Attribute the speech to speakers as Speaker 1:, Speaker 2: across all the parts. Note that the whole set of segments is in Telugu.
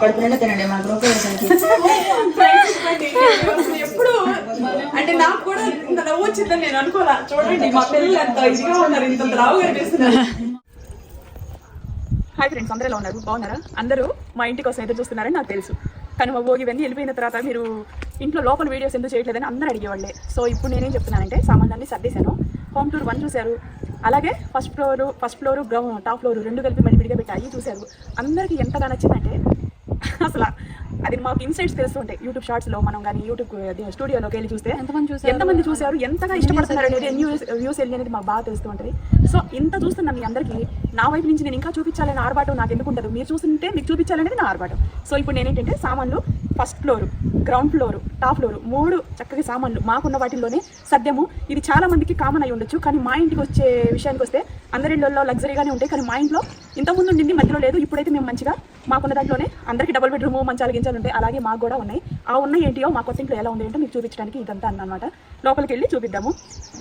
Speaker 1: కడుపు నిండా తినండి మా గ్రూప్
Speaker 2: ఎప్పుడు అంటే నాకు కూడా ఇంత నవ్వు వచ్చిందని నేను అనుకోలే. చూడండి మా పిల్లలు ఎంత ఇదిగా ఉన్నారు, ఇంత రావు కనిపిస్తున్నారు. హాయ్ ఫ్రెండ్స్, అందరూ ఎలా ఉన్నారు? బాగున్నారా? అందరూ మా ఇంటి కోసం ఎదురు చూస్తున్నారని నాకు తెలుసు. కానీ మా భోగి ఇవన్నీ వెళ్ళిపోయిన తర్వాత మీరు ఇంట్లో లోపల వీడియోస్ ఎందుకు చేయట్లేదని అందరూ అడిగేవాళ్ళే. సో ఇప్పుడు నేనేం చెప్తున్నానంటే సామాన్యాన్ని సర్దేశాను. హోమ్ టూర్ 1 చూశారు, అలాగే ఫస్ట్ ఫ్లోర్ టాప్ ఫ్లోర్ 2 కలిపి మళ్ళీ విడిగా పెట్టాయి చూశారు. అందరికీ ఎంతగా నచ్చిందంటే అసలు అది మాకు ఇన్సైట్స్ తెలుస్తూ ఉంటాయి. యూట్యూబ్ షార్ట్స్లో మనం కానీ యూట్యూబ్ స్టూడియోలోకి వెళ్ళి చూస్తే ఎంతమంది చూశారు, ఎంతగా ఇష్టపడుతున్నారు అనేది, ఎన్ని వ్యూస్ వెళ్ళి అనేది మాకు బాగా తెలుస్తూ ఉంటుంది. సో ఇంత చూస్తున్నా మీ అందరికీ నా వైపు నుంచి నేను ఇంకా చూపించాలని ఆర్బాటం నాకు ఎందుకు ఉంటుంది. మీరు చూస్తుంటే మీకు చూపించాలనేది నా ఆర్బాటం. సో ఇప్పుడు నేనేంటంటే సామాన్లు first floor, ground floor, top floor 3 చక్కగా సామాన్లు మాకున్న వాటిల్లోనే సద్యము. ఇది చాలా మందికి కామన్ అయి ఉండొచ్చు, కానీ మా ఇంటికి వచ్చే విషయానికి వస్తే అందరి ఇళ్ళల్లో లగ్జరీగానే ఉంటాయి. కానీ మా ఇంట్లో ఇంతకుముందు ఉండింది, మధ్యలో లేదు. ఇప్పుడైతే మేము మంచిగా మాకున్న దాంట్లోనే అందరికీ డబుల్ బెడ్రూమ్, మంచాలు గించాలు ఉంటాయి. అలాగే మాకు కూడా ఉన్నాయి. ఆ ఉన్నాయి ఏంటియో మా కొత్త ఇంట్లో ఎలా ఉంది అంటే మీకు చూపించడానికి ఇదంతా అన్నమాట. లోపలికి వెళ్ళి చూపిద్దాము.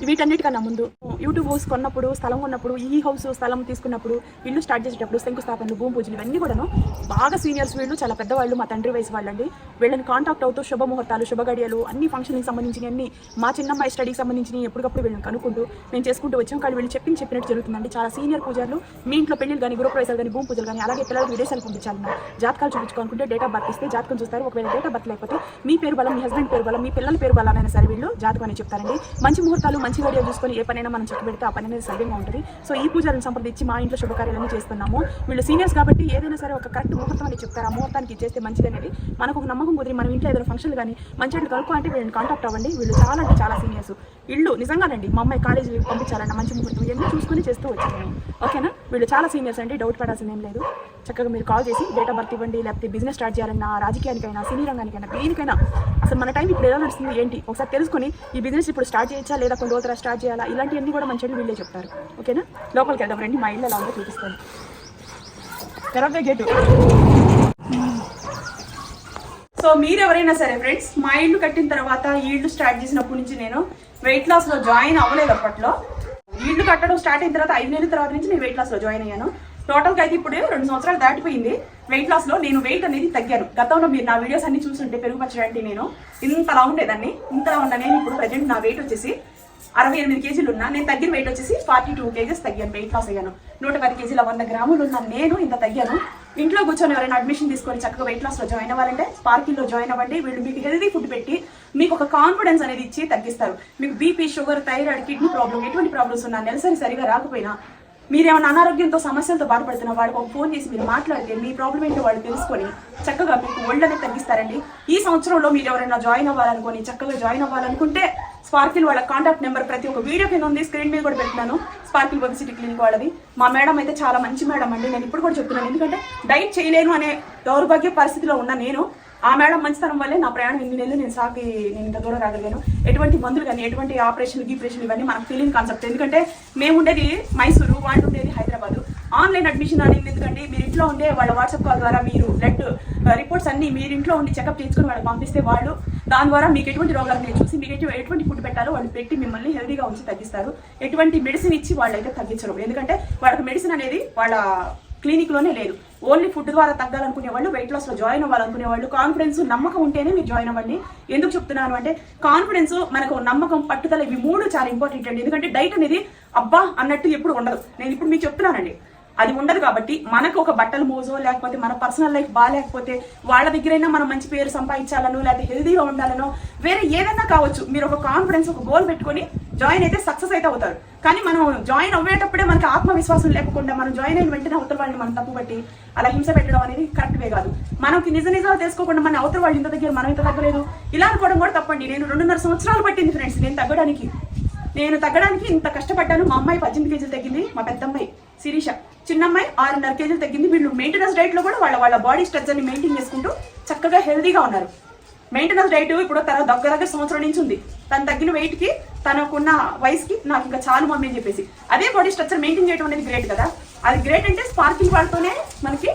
Speaker 2: వీటన్నిటికన్నా ముందు యూట్యూబ్ హౌస్ కొన్నప్పుడు, స్థలం ఉన్నప్పుడు, ఈ హౌస్ స్థలం తీసుకున్నప్పుడు, ఇల్లు స్టార్ట్ చేసేటప్పుడు శంకుస్థాపనలు, భూమి పూజలు ఇవన్నీ కూడాను బాగా సీనియర్స్ వీళ్ళు, చాలా పెద్దవాళ్ళు, మా తండ్రి వయసు వాళ్ళండి. వీళ్ళని కాంటాక్ట్ అవుతూ శుభముహూర్తాలు, శుభగడియలు, అన్ని ఫంక్షన్కి సంబంధించి అన్ని, మా చిన్నమ్మాయి స్టడీకి సంబంధించి ఎప్పటికప్పుడు వీళ్ళని కనుక్కుంటూ మేము చేసుకుంటూ వచ్చాం. కానీ వీళ్ళు చెప్పినట్టు జరుగుతుందండి. చాలా సీనియర్ పూజలు. మీ ఇంట్లో పెళ్లిలు కానీ, గృహప్రవేశాలు కానీ, భూమి పూజలు కానీ, అలాగే పిల్లలకు విదేశాలు పంపించాలన్నా జాతకాలు చూపించుకోనుకుంటే డేట్ ఆఫ్ బర్త్ ఇస్తే జాతకం చూస్తారు. ఒకవేళ డేట్ ఆఫ్ బర్త్ లేకపోతే మీ పేరు బలం, మీ హస్బెండ్ పేరు బలం, మీ పిల్లల పేరు బలం అయినా సరే వీళ్ళు జాతకం అని చెప్తారండి. మంచి ముహూర్తాలు, మంచి వీడియో చూసుకొని ఏ పనైనా మనం చెక్ పెడితే ఆ పని అనేది సవ్యంగా ఉంటుంది. సో ఈ పూజలను సంప్రదించి మా ఇంట్లో శుభకార్యాలను చేస్తున్నాము. వీళ్ళు సీనియర్స్ కాబట్టి ఏదైనా సరే ఒక కరెక్ట్ ముహూర్తం అని చెప్తారు. ఆ ముహూర్తానికి చేస్తే మంచిది అనేది మనకు ఒక నమ్మకం కుదిరి మనం ఇంట్లో ఏదైనా ఫంక్షన్లు కానీ మంచి కలుపు అంటే వీళ్ళని కాంటాక్ట్ అవ్వండి. వీళ్ళు చాలా అంటే చాలా సీనియర్స్. ఇల్లు నిజంగానండి మా అమ్మాయి కాలేజీ పంపించాలన్న మంచి ముహూర్తం ఇవన్నీ చూసుకొని చేస్తూ వచ్చాను నేను. ఓకేనా? వీళ్ళు చాలా సీనియర్స్ అండి, డౌట్ పడాల్సిన ఏం లేదు. చక్కగా మీరు కాల్ చేసి డేట్ ఆఫ్ బర్త్ ఇవ్వండి. లేకపోతే బిజినెస్ స్టార్ట్ చేయాలన్నా, రాజకీయానికైనా, సినీ రంగానికైనా, దేనికైనా అసలు మన టైం ఇప్పుడు ఎలా నడుస్తుంది ఏంటి ఒకసారి తెలుసుకొని ఈ బిజినెస్ ఇప్పుడు స్టార్ట్ చేయొచ్చా లేదా కొన్ని రోజులు స్టార్ట్ చేయాలా, ఇలాంటివన్నీ కూడా మంచిగా వీళ్ళే చెప్తారు. ఓకేనా? లోపలికి వెళ్దాం రండి. మా ఇల్లు ఎలా ఉందో చూపిస్తాను. తర్వాత గేటు. సో మీరు ఎవరైనా సరే ఫ్రెండ్స్, మా ఇల్లు కట్టిన తర్వాత ఈ ఇల్లు స్టార్ట్ చేసినప్పటి నుంచి నేను వెయిట్ లాస్లో జాయిన్ అవ్వలేదు. అప్పట్లో ఇల్లు కట్టడం స్టార్ట్ అయిన తర్వాత 5 నెలల తర్వాత నుంచి నేను వెయిట్ లాస్లో జాయిన్ అయ్యాను. టోటల్గా అయితే ఇప్పుడు 2 సంవత్సరాలు దాటిపోయింది. వెయిట్ లాస్లో నేను వెయిట్ అనేది తగ్గాను. గతంలో మీరు నా వీడియోస్ అన్ని చూస్తుంటే పెరుగు పచ్చడి అంటే నేను ఇంతలా ఉండేదాన్ని. ఇంతలా ఉన్నా నేను ఇప్పుడు ప్రజెంట్ నా వెయిట్ వచ్చేసి 68 కేజీలు ఉన్నా. నేను తగ్గిన వెయిట్ వచ్చేసి 42 కేజెస్ తగ్గాను. వెయిట్ లాస్ అయ్యాను. 110 కేజీల 100 గ్రాములు ఉన్న నేను ఇంత తగ్గాను. ఇంట్లో కూర్చొని ఎవరైనా అడ్మిషన్ తీసుకొని చక్కగా వెయిట్ లాస్లో జాయిన్ అవ్వాలంటే స్పార్కిల్లో జాయిన్ అవ్వండి. వీళ్ళు మీకు హెల్దీ ఫుడ్ పెట్టి మీకు ఒక కాన్ఫిడెన్స్ అనేది ఇచ్చి తగ్గిస్తారు. మీకు BP, sugar, thyroid, kidney problem, ఎటువంటి ప్రాబ్లమ్స్ ఉన్నా, నెలసరి సరిగా రాకపోయినా, మీరేమైనా అనారోగ్యంతో సమస్యలతో బాధపడుతున్న వాళ్ళకి ఒక ఫోన్ చేసి మీరు మాట్లాడితే మీ ప్రాబ్లం ఏంటో వాళ్ళు తెలుసుకొని చక్కగా మీకు ఒళ్ళనే తగ్గిస్తారండి. ఈ సంవత్సరంలో మీరు ఎవరైనా జాయిన్ అవ్వాలనుకొని చక్కగా జాయిన్ అవ్వాలనుకుంటే స్పార్కిల్ వాళ్ళ కాంటాక్ట్ నెంబర్ ప్రతి ఒక్క వీడియో కింద ఉంది, స్క్రీన్ మీద కూడా పెట్టినాను. స్పార్కిల్ ఒబెసిటీ క్లినిక్ వాళ్ళది. మా మేడం అయితే చాలా మంచి మేడం అండి. నేను ఇప్పుడు కూడా చెప్తున్నాను, ఎందుకంటే డైట్ చేయలేను అనే దౌర్భాగ్య పరిస్థితిలో ఉన్న నేను ఆ మేడం మంచితనం వల్లే నా ప్రయాణం 8 నెలలు నేను ఇంత దూరం రాగలిగాను. ఎటువంటి మందులు కానీ, ఎటువంటి ఆపరేషన్లు ఇవన్నీ మనకు తెలియని కాన్సెప్ట్. ఎందుకంటే మేము ఉండేది మైసూరు, వాళ్ళు ఉండేది హైదరాబాద్. ఆన్లైన్ అడ్మిషన్ అనేది ఎందుకంటే మీరు ఇంట్లో ఉండే వాళ్ళ వాట్సాప్ కాల్ ద్వారా మీరు బ్లడ్ రిపోర్ట్స్ అన్ని మీరు ఇంట్లో ఉండి చెకప్ చేసుకుని వాళ్ళకి పంపిస్తే వాళ్ళు దాని ద్వారా మీకు ఎటువంటి రోగాలు చూసి మీకు ఎటువంటి ఫుడ్ పెట్టాలో వాళ్ళు పెట్టి మిమ్మల్ని హెల్దీగా ఉంచి తగ్గిస్తారు. ఎటువంటి మెడిసిన్ ఇచ్చి వాళ్ళైతే తగ్గించరు. ఎందుకంటే వాళ్ళకి మెడిసిన్ అనేది వాళ్ళ క్లినిక్లోనే లేదు. ఓన్లీ ఫుడ్ ద్వారా తగ్గాలనుకునే వాళ్ళు, వెయిట్ లాస్లో జాయిన్ అవ్వాలనుకునే వాళ్ళు, కాన్ఫిడెన్స్, నమ్మకం ఉంటేనే మీరు జాయిన్ అవ్వండి. ఎందుకు చెప్తున్నాను అంటే కాన్ఫిడెన్స్, మనకు నమ్మకం, పట్టుదల, ఇవి 3 చాలా ఇంపార్టెంట్ అండి. ఎందుకంటే డైట్ అనేది అబ్బా అన్నట్టు ఎప్పుడు ఉండదు. నేను ఇప్పుడు మీకు చెప్తున్నానండి, అది ఉండదు. కాబట్టి మనకు ఒక బట్టల మోజో, లేకపోతే మన పర్సనల్ లైఫ్ బాగాలేకపోతే వాళ్ళ దగ్గరైనా మనం మంచి పేరు సంపాదించాలనో, లేకపోతే హెల్దీగా ఉండాలనో, వేరే ఏదైనా కావచ్చు, మీరు ఒక కాన్ఫిడెన్స్, ఒక గోల్ పెట్టుకొని జాయిన్ అయితే సక్సెస్ అయితే అవుతారు. కానీ మనం జాయిన్ అవ్వేటప్పుడే మనకి ఆత్మవిశ్వాసం లేకుండా మనం జాయిన్ అయిన వెంటనే అవతల వాళ్ళని మనం తప్పు పట్టి అలా హింస పెట్టడం అనేది కరెక్ట్ వే కాదు. మనకి నిజాలు తెలుసుకోకుండా మన అవతల వాళ్ళు ఇంత దగ్గర మనం ఇంత తగ్గలేదు ఇలా అనుకోవడం కూడా తప్పండి. నేను 2.5 సంవత్సరాలు పట్టింది ఫ్రెండ్స్ నేను తగ్గడానికి ఇంత కష్టపడ్డాను. మా అమ్మాయి 18 కేజీలు తగ్గింది, మా పెద్దమ్మాయి శిరీష, చిన్నమ్మాయి 6.5 కేజీలు తగ్గింది. వీళ్ళు మెయింటెనెన్స్ డైట్ లో కూడా వాళ్ళ బాడీ స్ట్రక్చర్ ని మెయింటైన్ చేసుకుంటూ చక్కగా హెల్దీగా ఉన్నారు. మెయింటెనెన్స్ డైట్ ఇప్పుడు తన దగ్గర సంవత్సరం నుంచి ఉంది. తను తగ్గిన వెయిట్ కి, తనకున్న వయసుకి నాకు ఇంకా చాలు మమ్మీ అని చెప్పేసి అదే బాడీ స్ట్రక్చర్ మెయింటైన్ చేయడం అనేది గ్రేట్ కదా. అది గ్రేట్ అంటే స్పార్కింగ్ వాళ్ళతోనే మనకి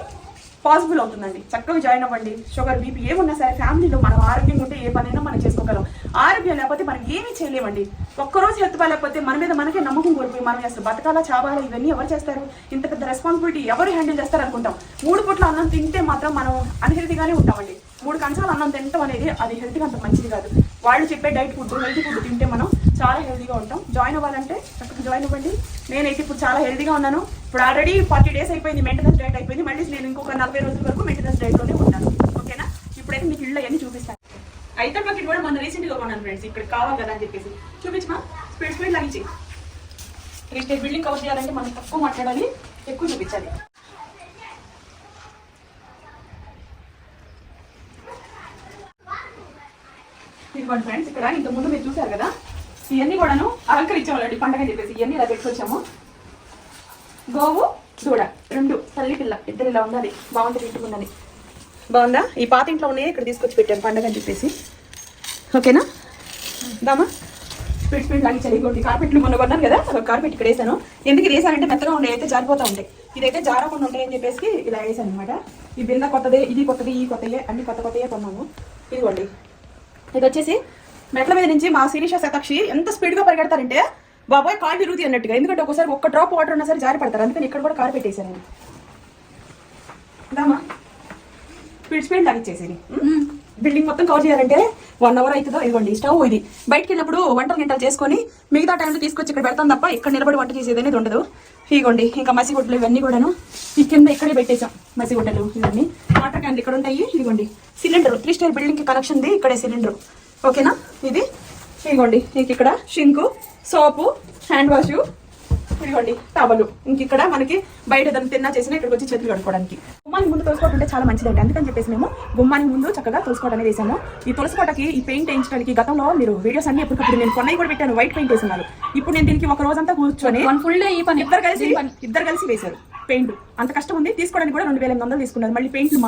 Speaker 2: పాసిబుల్ అవుతుందండి. చక్కగా జాయిన్ అవ్వండి. షుగర్, బీపీ ఏమున్నా సరే ఫ్యామిలీలో మనం ఆరోగ్యంగా ఉంటే ఏ పనైనా మనం చేసుకోగలం. ఆరోగ్యం లేకపోతే మనం ఏమీ చేయలేమండి. ఒక్కరోజు హెల్త్ బాగాలేకపోతే మన మీద మనకే నమ్మకం కోల్పోయి మనం అసలు బతకాలా చావాలా ఇవన్నీ ఎవరు చేస్తారు, ఇంత పెద్ద రెస్పాన్సిబిలిటీ ఎవరు హ్యాండిల్ చేస్తారు అనుకుంటాం. 3 పూట్ల అన్నం తింటే మాత్రం మనం అన్హెల్తీగానే ఉంటామండి. 3 కంచాలు అన్నం తినటం అనేది అది హెల్త్కి అంత మంచిది కాదు. వాళ్ళు చెప్పే డైట్ ఫుడ్ హెల్తీ ఫుడ్ తింటే మనం చాలా హెల్తీగా ఉంటాం. జాయిన్ అవ్వాలంటే చక్కగా జాయిన్ అవ్వండి. నేనైతే ఇప్పుడు చాలా హెల్తీగా ఉన్నాను. ఇప్పుడు ఆల్రెడీ 40 days అయిపోయింది, మెయింటెనెన్స్ డైట్ అయిపోయింది. మళ్ళీ నేను ఇంకొక 40 రోజుల వరకు మెయింటెనెన్స్ డైట్లోనే ఉంటాను. ఓకేనా? ఇప్పుడైతే మీకు ఇళ్ళు అవన్నీ చూపిస్తాను. అయితే బకెట్ కూడా మొన్న రీసెంట్గా కొన్నాను ఫ్రెండ్స్. ఇక్కడ కావాలి కదా అని చెప్పేసి చూపించమా. స్పీడ్ లాగించి 3 స్టేజ్ బిల్డింగ్ కవర్ చేయాలంటే మనం తక్కువ మాట్లాడాలి, ఎక్కువ చూపించాలి. ఇదిగోండి ఫ్రెండ్స్, ఇక్కడ ఇంత ముందు మీరు చూసారు కదా, ఇవన్నీ కూడాను అలంకరించేవాళ్ళండి పండగ అని చెప్పేసి ఇవన్నీ ఇలా పెట్టుకొచ్చాము. గోవు దూడ 2 తల్లి పిల్ల 2 ఇలా ఉండాలి, బాగుంటుంది ఇంటికుందని. బాగుందా? ఈ పాత ఇంట్లో ఉన్నాయి, ఇక్కడ తీసుకొచ్చి పెట్టాను పండగ అని చెప్పేసి. ఓకేనా? దామా స్పీడ్ లాగి చలిగొండి. కార్పెట్లు మొన్న కొన్నాను కదా, కార్పెట్ ఇక్కడ వేసాను. ఎందుకు ఇది వేసానంటే మెత్తగా ఉండే అయితే జారిపోతూ ఉంటాయి, ఇదైతే జారకుండా ఉంటాయి అని చెప్పేసి ఇలా వేసాను అనమాట. ఈ బిల్ల కొత్తదే, ఇది కొత్తది, ఈ కొత్తయే, అన్ని కొత్తయే కొన్నాము. ఇదిగోండి, ఇది వచ్చేసి మెట్ల మీద నుంచి మా శిరీష శతాక్షి ఎంత స్పీడ్గా పరిగెడతారంటే బాబాయ్ కాళ్ళు తిరుగుతాయి అన్నట్టుగా. ఎందుకంటే ఒకసారి ఒక్క డ్రాప్ వాటర్ ఉన్నా సరే జారి పడతారు. అందుకని ఇక్కడ కూడా కారు పెట్టేశాను నేను. దామా స్పీడ్ లాగిచ్చేసేది. బిల్డింగ్ మొత్తం కవర్ చేయాలంటే 1 hour అవుతుందో. ఇదిగోండి స్టవ్ ఇది. బయటకు వెళ్ళినప్పుడు వంటలు గింటలు చేసుకొని మిగతా టైంలో తీసుకొచ్చి ఇక్కడ పెడతాం తప్ప ఇక్కడ నిలబడి వంట చేసేది అనేది ఉండదు. ఇదిగోండి ఇంకా మసిగుడ్డలు ఇవన్నీ కూడాను ఈ కింద ఇక్కడే పెట్టేసాం. మసిగుడ్డలు ఇవన్నీ వాటర్ క్యాన్లు ఇక్కడ ఉంటాయి. ఇదిగోండి సిలిండర్ 3 స్టేర్ బిల్డింగ్ కి కనెక్షన్ ది ఇక్కడే సిలిండర్. ఓకేనా? ఇది ఇదిగోండి ఇంక ఇక్కడ షింకు, సోపు, హ్యాండ్ వాష్, ఇదిగోండి టవలు. ఇంక ఇక్కడ మనకి బయట ఏదైనా తిన్నా చేసినా ఇక్కడికి వచ్చి చేతులు కడుక్కోవడానికి. గుమ్మానికి ముందు తులసికోట చాలా మంచిదండి. అందుకని చెప్పేసి మేము గుమ్మానికి ముందు చక్కగా తులసికోట అనేది వేసాము. ఈ తులసికోటకి ఈ పెయింట్ వేయించడానికి గతంలో మీరు వీడియోస్ అన్ని ఎప్పటికప్పుడు నేను కొన్నవి కూడా పెట్టాను, వైట్ పెయింట్ వేస్తున్నారు. ఇప్పుడు నేను దీనికి ఒక రోజంతా కూర్చొని ఫుల్ డే ఈ పని ఇద్దరు కలిసి వేశారు పెయింట్. అంత కష్టం ఉంది. తీసుకోవడానికి కూడా 2800 తీసుకున్నారు. మళ్ళీ పెయింట్లు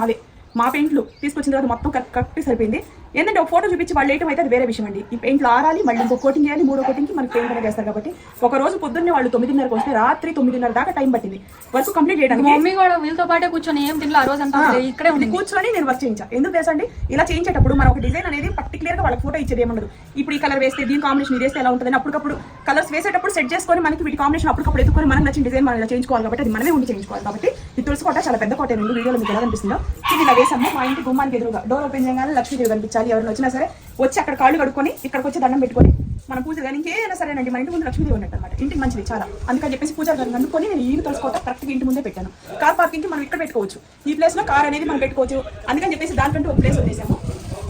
Speaker 2: మా పెయింట్లు తీసుకొచ్చిన తర్వాత మొత్తం కరెక్ట్ సరిపోయింది. ఏంటంటే ఒక ఫోటో చూపించి వాళ్ళు వేయటం అయితే అది వేరే విషయం అండి. ఈ పెయింట్లు ఆరాలి, మళ్ళీ ఇంకో కోటింగ్ చేయాలి, 3వ కోటింగ్కి మనకి పెయింట్ అనేది చేస్తారు. కాబట్టి ఒక రోజు పొద్దున్నే వాళ్ళు 9:30కి వస్తే రాత్రి 9:30 దాకా టైం పట్టింది వర్క్ కంప్లీట్ చేయడానికి.
Speaker 1: మమ్మీ కూడా వీళ్ళతో పాటే కూర్చొని ఏం తిన్నా ఆ రోజు అంతా ఇక్కడే ఉంది
Speaker 2: కూర్చొని నేను వర్క్ చేయించాను. ఎందుకు తెలుసండి, ఇలా చేయించేటప్పుడు మనం ఒక డిజైన్ అనేది పర్టికులర్ గా వాళ్ళకి ఫోటో ఇచ్చేది ఏముండదు. ఇప్పుడు ఈ కలర్ వేస్తే దీని కాంబినేషన్ ఇది వేస్తే ఎలా ఉంటుంది అప్పటికప్పుడు కలర్స్ వేసేటప్పుడు సెట్ చేసుకొని మనకి వీటి కాంబినేషన్ అప్పటికప్పుడు ఎత్తుకొని మనకు నచ్చిన డిజైన్ మనం ఇలా చేయించుకోవాలి. కాబట్టి అది మనమే ఉండి చేయించుకోవాలి. కాబట్టి ఈ తులసి కోట చాలా పెద్ద కోట. వీడియోలో మీకు ఎలా కనిపిస్తుందో ఇది ఇలా వేసాము. మా ఇంటి గుమ్మానికి ఎదురుగా డోర్ ఓపెన్ చేయగానే లక్ష్మీదేవి కనిపించాలి. ఎవరైనా వచ్చినా సరే వచ్చి అక్కడ కాళ్ళు కడుక్కొని ఇక్కడికి వచ్చి దండం పెట్టుకొని మన పూజ కానీ ఇంకేమైనా సరేనండి. మన ఇంటి ముందు లక్ష్మీదేవి ఉన్నట్టు అనమాట. ఇంటికి మంచిది చాలా. అందుకని చెప్పేసి పూజ అందుకొని నేను ఈ తులసికోట కరెక్ట్గా ఇంటి ముందే పెట్టాను. కార్ పార్కింగ్ కి మనం ఇక్కడ పెట్టుకోవచ్చు. ఈ ప్లేస్ లో కార్ అనేది మనం పెట్టుకోవచ్చు. అందుకని చెప్పేసి దానికంటూ ఒక ప్లేస్ వదిలేసాము.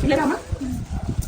Speaker 2: ఇల్లేరామా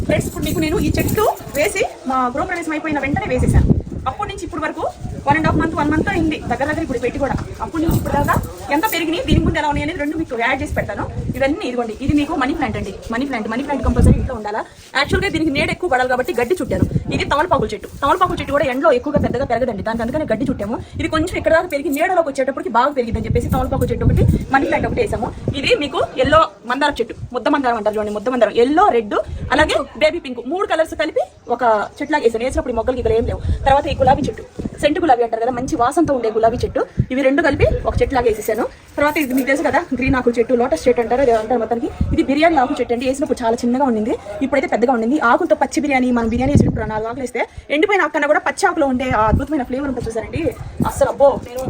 Speaker 2: ఫ్రెండ్స్, ఇప్పుడు మీకు నేను ఈ చెట్లు వేసి మా గృహప్రవేశం అయిపోయిన వెంటనే వేసేసాను. అప్పటి నుంచి ఇప్పుడు వరకు 1.5 month 1 month అయింది దగ్గర ఇప్పుడు పెట్టి కూడా. అప్పటి నుంచి ఇప్పుడు దాకా ఎంత పెరిగినాయి, దీని ముందు ఎలా ఉన్నాయి అనేది 2 మీకు యాడ్ చేసి పెడతాను. ఇవన్నీ ఇదిగోండి, ఇది మీకు మనీ ప్లాంట్ అండి. మనీ ప్లాంట్ కంపల్సరీ ఇంట్లో ఉండాలా. యాక్చువల్గా దీనికి నీడ ఎక్కువ పడాలి కాబట్టి గడ్డి చుట్టాను. ఇది తమలపాకుల చెట్టు కూడా ఎండలో ఎక్కువగా పెద్దగా పెరగదండి. దానికి అందుకని గడ్డి చుట్టాము. ఇది కొంచెం ఇక్కడ దాకా పెరిగి నీడలోకి వచ్చేటప్పటికి బాగా పెరిగిందని చెప్పేసి తమలపాకుల చెట్టు ఒకటి, మనీ ప్లాంట్ ఒకటి వేసాము. ఇది మీకు ఎల్లో మందారం చెట్టు, ముద్ద మందారం అంటారు చూడండి. ముద్ద మందారం ఎల్లో, రెడ్, అలాగే బేబీ పింక్ 3 కలర్స్ కలిపి ఒక చెట్లాగా వేసాను. వేసినప్పుడు మొక్కలకి ఇక్కడ ఏం లేవు. తర్వాత ఈ గులాబీ చెట్టు, సెంటు గులాబీ అంటారు కదా, మంచి వాసనతో ఉండే గులాబీ చెట్టు. ఇవి 2 కలిపి ఒక చెట్లాగా వేసేసాను. తర్వాత ఇది మీకు తెలుసు కదా, గ్రీన్ ఆకుల చెట్టు, లోటస్ చెట్టు అంటారు మొత్తానికి. ఇది బిర్యానీ ఆకు చెట్టు అండి. వేసినప్పుడు చాలా చిన్నగా ఉండింది, ఇప్పుడైతే పెద్దగా ఉండింది. ఆకులతో పచ్చి బిర్యానీ, మనం బిర్యానీ వేసినప్పుడు 4 ఆకులు వేస్తే ఎండిపోయిన ఆకు కన్నా కూడా పచ్చి ఆకులో ఉండే అద్భుతమైన ఫ్లేవర్ ఉంటుంది చూసారండి. అస్సలు అబ్బో, నేను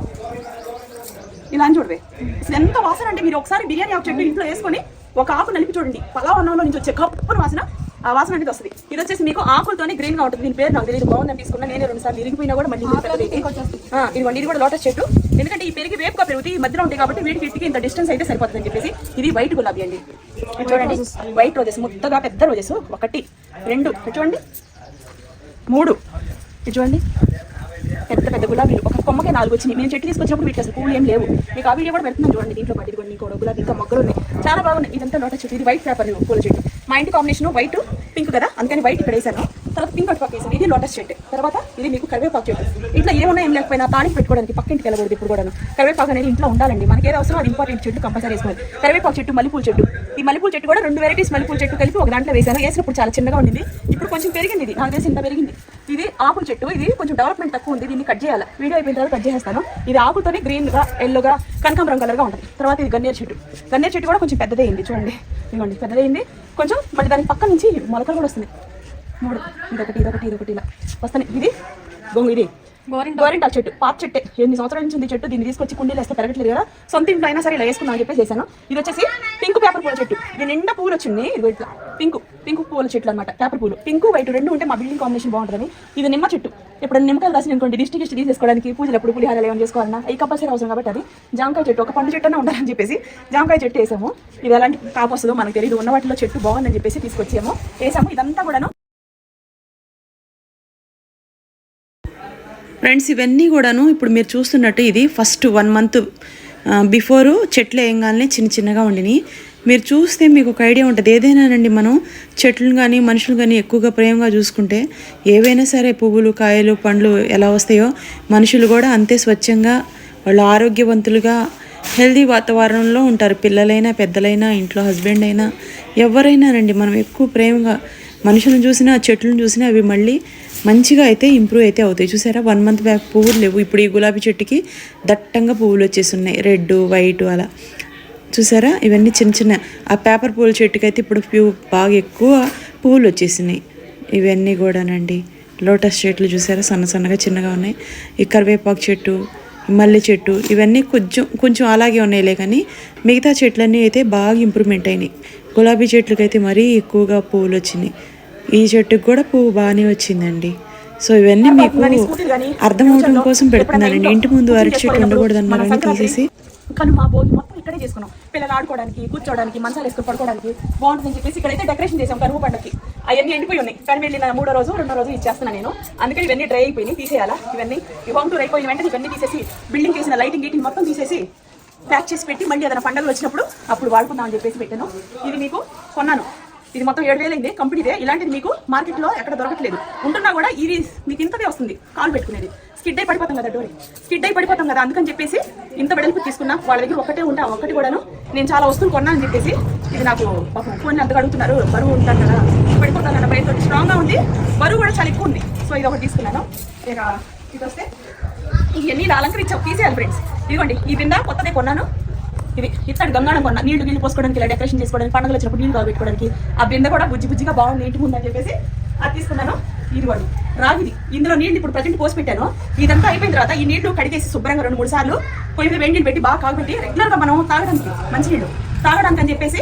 Speaker 2: ఇలా అని చూడవే అసలు ఎంత వాసన అంటే. మీరు ఒకసారి బిర్యానీ ఆకు చెట్టు ఇంట్లో వేసుకొని ఒక ఆకు నలిపి చూడండి, పలావ్ అన్నంలో నుంచి వచ్చే కప్పున వాసన, ఆ వాసన అనేది వస్తుంది. ఇది వచ్చేసి మీకు ఆకులతోనే గ్రీన్ గా ఉంటుంది. దీని పేరు నాకు తెలియదు, బాగుందని తీసుకున్నా. నేనే 2 సార్లు ఇరిగిపోయినా కూడా మళ్ళీ ఇదిగోండి, ఇది కూడా లోటస్ చెట్టు. ఎందుకంటే ఈ పెరిగి వేపుగా పెరుగుతాయి, ఈ మధ్యలో ఉంటాయి కాబట్టి వీటికి ఇటుకి ఇంత డిస్టెన్స్ అయితే సరిపోతుందని చెప్పేసి. ఇది వైట్ గులాబీ అండి. చూడండి, వైట్ రోజెస్, ముద్దగా పెద్ద రోజెస్. 1 2 చూడండి, 3 చూడండి, పెద్ద గులాబీలు. ఒక కొమ్మకే 4 వచ్చినాయి. మేము చెట్టు తీసుకొచ్చినప్పుడు వీటికి అసలు పూలు ఏం లేవు. మీకు ఆ వీడియో కూడా పెడుతున్నాను చూడండి. దీంట్లో పట్టి కొన్ని కూడా గులాబీ ఇంకా మొగ్గలు ఉన్నాయి, చాలా బాగున్నాయి. ఇదంతా లోటస్ చెట్టు. ఇది వైట్ పేపర్ పూల చెట్టు. మా ఇంటి కాంబినేషన్ వైట్ పింక్ కదా, అందుకని వైట్ ఇక్కడ వేసాను. తర్వాత పింక్ అటు పక్క వేసాను. ఇది లోటస్ చెట్టు. తర్వాత ఇది మీకు కరివేపాకు చెట్టు. ఇట్లా ఏమున్నా ఏం లేకపోయినా తాళికి పెట్టుకోవడానికి పక్కింటికి వెళ్ళకూడదు. ఇప్పుడు కూడా కరివేపాకు అనేది ఇంట్లో ఉండాలండి. మనకి ఏదో అవసరం అది ఇంపార్టెంట్ చెట్టు కంపల్సరీ వేసుకోవాలి. కరివేపాకు చెట్టు, మల్లెపూల చెట్టు. ఈ మల్లెపూల చెట్టు కూడా 2 వెరైటీస్ మల్లెపూల చెట్టు కలిపి ఒక దాంట్లో వేసాను. వేసినప్పుడు చాలా చిన్నగా ఉండింది, ఇప్పుడు కొంచెం పెరిగింది. ఇది నాకు తెలిసి ఇంత పెరిగింది. ఇది ఆకుల చెట్టు. ఇది కొంచెం డెవలప్మెంట్ తక్కువ ఉంది, దీన్ని కట్ చేయాలి. వీడియో అయిపోయిన తర్వాత కట్ చేసేస్తాను. ఇది ఆకులతోనే గ్రీన్ గా, ఎల్లోగా, కనకాంబరం కలర్ గా ఉంటుంది. తర్వాత ఇది గన్నేరు చెట్టు కూడా కొంచెం పెద్దదైంది చూడండి. ఇదిగోండి పెద్దదైంది కొంచెం. మళ్ళీ దాని పక్క నుంచి మొలకలు కూడా వస్తుంది. ఇదొకటి ఇలా వస్తాయి. ఇది గొంగు, ఇది గోరింటాకు చెట్టు, పాత చెట్టే, ఎన్ని సంవత్సరాల నుంచి ఉంది చెట్టు. దీన్ని తీసుకొచ్చి కుండీలు వేస్తే పెరగట్లేదు కదా, సొంత ఇంట్లో అయినా సరే ఇలా వేసుకున్నాను అని చెప్పేసి వేసాను. ఇది వచ్చేసి పింక్ పేపర్ పూల చెట్టు, ఇది నిండా పూలు వచ్చింది. ఇది ఇట్లా పింక్ పూల చెట్లు అనమాట, పేపర్ పూలు. పింక్ వైట్ రెండు ఉంటే మా బిల్డింగ్ కాంబినేషన్ బాగుంటుందని. ఇది నిమ్మ చెట్టు, ఇప్పుడు నిమ్మకాయలు రాసి అనుకోండి దిష్టి తీసేసుకోవడానికి, పూజలు ఎప్పుడు పులిహారాలు ఏమైనా చేసుకోవాలన్నా ఈ కంపల్సరీ అవసరం కాబట్టి అది. జామకాయ చెట్టు, ఒక పండు చెట్టు అన్న ఉండాలని చెప్పేసి జామకాయ చెట్టు వేసాము. ఇది ఎలాంటి కాపు వస్తుందో మనకు తెలియదు, ఉన్న వాటిలో చెట్టు బాగుందని చెప్పేసి తీసుకొచ్చాము, వేసాము. ఇదంతా కూడాను
Speaker 3: ఫ్రెండ్స్. ఇవన్నీ కూడాను ఇప్పుడు మీరు చూస్తున్నట్టు ఇది ఫస్ట్ 1 month బిఫోరు చెట్లు వేయంగానే చిన్నగా ఉండినాయి. మీరు చూస్తే మీకు ఒక ఐడియా ఉంటుంది. ఏదైనానండి మనం చెట్లను కానీ మనుషులు కానీ ఎక్కువగా ప్రేమగా చూసుకుంటే ఏవైనా సరే పువ్వులు, కాయలు, పండ్లు ఎలా వస్తాయో మనుషులు కూడా అంతే స్వచ్ఛంగా, వాళ్ళు ఆరోగ్యవంతులుగా, హెల్దీ వాతావరణంలో ఉంటారు. పిల్లలైనా పెద్దలైనా, ఇంట్లో హస్బెండ్ అయినా ఎవరైనానండి, మనం ఎక్కువ ప్రేమగా మనుషులను చూసినా చెట్లను చూసినా అవి మళ్ళీ మంచిగా అయితే ఇంప్రూవ్ అయితే అవుతాయి. చూసారా 1 month బ్యాక్ పువ్వులు లేవు, ఇప్పుడు ఈ గులాబీ చెట్టుకి దట్టంగా పువ్వులు వచ్చేసి ఉన్నాయి, రెడ్, వైట్ అలా. చూసారా ఇవన్నీ చిన్న ఆ పేపర్ పూల చెట్టుకి అయితే ఇప్పుడు బాగా ఎక్కువ పువ్వులు వచ్చేసినాయి. ఇవన్నీ కూడానండి లోటస్ చెట్లు చూసారా సన్నగా చిన్నగా ఉన్నాయి. ఈ కరివేపాకు చెట్టు, మల్లె చెట్టు ఇవన్నీ కొంచెం అలాగే ఉన్నాయిలే, కానీ మిగతా చెట్లన్నీ అయితే బాగా ఇంప్రూవ్మెంట్ అయినాయి. గులాబీ చెట్లకైతే మరీ ఎక్కువగా పువ్వులు వచ్చినాయి. ఈ చెట్టుకు కూడా పువ్వు బాగానే వచ్చిందండి. సో ఇవన్నీ మీకు అర్థం అవడం కోసం పెడుతున్నానండి. ఇంటి ముందు అరటి చెట్టు ఉండకూడదు అన్నారని తీసేసి
Speaker 2: కానీ మా భోగి మొత్తం ఇక్కడే చేసుకున్నాం. పిల్లలు ఆడుకోవడానికి, కూర్చోడానికి, మంచాలు వేసుకుని పడుకోవడానికి బాగుంటుందని చెప్పేసి ఇక్కడైతే డెకరేషన్ చేసాం. కరువు పండుగకి అవన్నీ ఎండిపోయి ఉన్నాయి, కానీ వెళ్ళిన 3వ రోజు 2వ రోజు ఇచ్చేస్తున్నాను నేను. అందుకని ఇవన్నీ డ్రై అయిపోయి తీసేయాలా. ఇవన్నీ హోమ్ టూర్ అయిపోయి వెంటనే ఇవన్నీ తీసేసి బిల్డింగ్ చేసిన లైటింగ్ గీటింగ్ మొత్తం తీసేసి ప్యాక్ చేసి పెట్టి మళ్ళీ ఏదైనా పండుగలు వచ్చినప్పుడు అప్పుడు వాడుకుందాం అని చెప్పేసి పెట్టాను. ఇది మీకు కొన్నాను, ఇది మొత్తం 7,000 అయింది, కంపెనీదే. ఇలాంటిది మీకు మార్కెట్లో ఎక్కడ దొరకట్లేదు. ఉంటున్నా కూడా ఇది మీకు ఇంతదే వస్తుంది, కాలు పెట్టుకునేది. స్కిడ్ అయి పడిపోతాం కదా, స్కిడ్ అయి పడిపోతాం కదా, అందుకని చెప్పేసి ఇంత వెడల్పు తీసుకున్నా. వాళ్ళ దగ్గర ఒకటే ఉంటా, ఒక్కటి కూడాను నేను చాలా వస్తువులు కొన్నా అని చెప్పేసి. ఇది నాకు ఫోన్ అంతగా అడుగుతున్నారు, బరువు ఉంటాను కదా, పడిపోతాను కదా భయంతో. స్ట్రాంగ్గా ఉంది, బరువు కూడా చాలా ఎక్కువ ఉంది. సో ఇది ఒకటి తీసుకున్నాను. ఇక ఇది వస్తే ఇవన్నీ ఇలా అలంకరించావు, తీసేయాలి ఫ్రెండ్స్. ఇదిగోండి ఈ బిందా కొత్తదే కొన్నాను. ఇది ఇత్తడి గంగాళం కొన్నా, నీళ్లు పోసుకోవడానికి, ఇలా డెకరేషన్ చేసుకోవడానికి, పండుగలు వచ్చినప్పుడు నీళ్ళు పెట్టుకోవడానికి. ఆ బిందె కూడా బుజ్జిగా బాగుంది, ఇంటి ముందని చెప్పేసి అది తీసుకున్నాను. ఇదిగోండి రాగిది, ఇందులో నీళ్ళు ఇప్పుడు ప్రజెంట్ పోసి పెట్టాను. ఇదంతా అయిపోయిన తర్వాత ఈ నీళ్లు కడిగేసి శుభ్రంగా 2-3 సార్లు పొయ్యి మీద వేడి నీళ్ళు పెట్టి బాగా కాగబెట్టి రెగ్యులర్గా మనం తాగడానికి, మంచినీళ్ళు తాగడానికి అని చెప్పేసి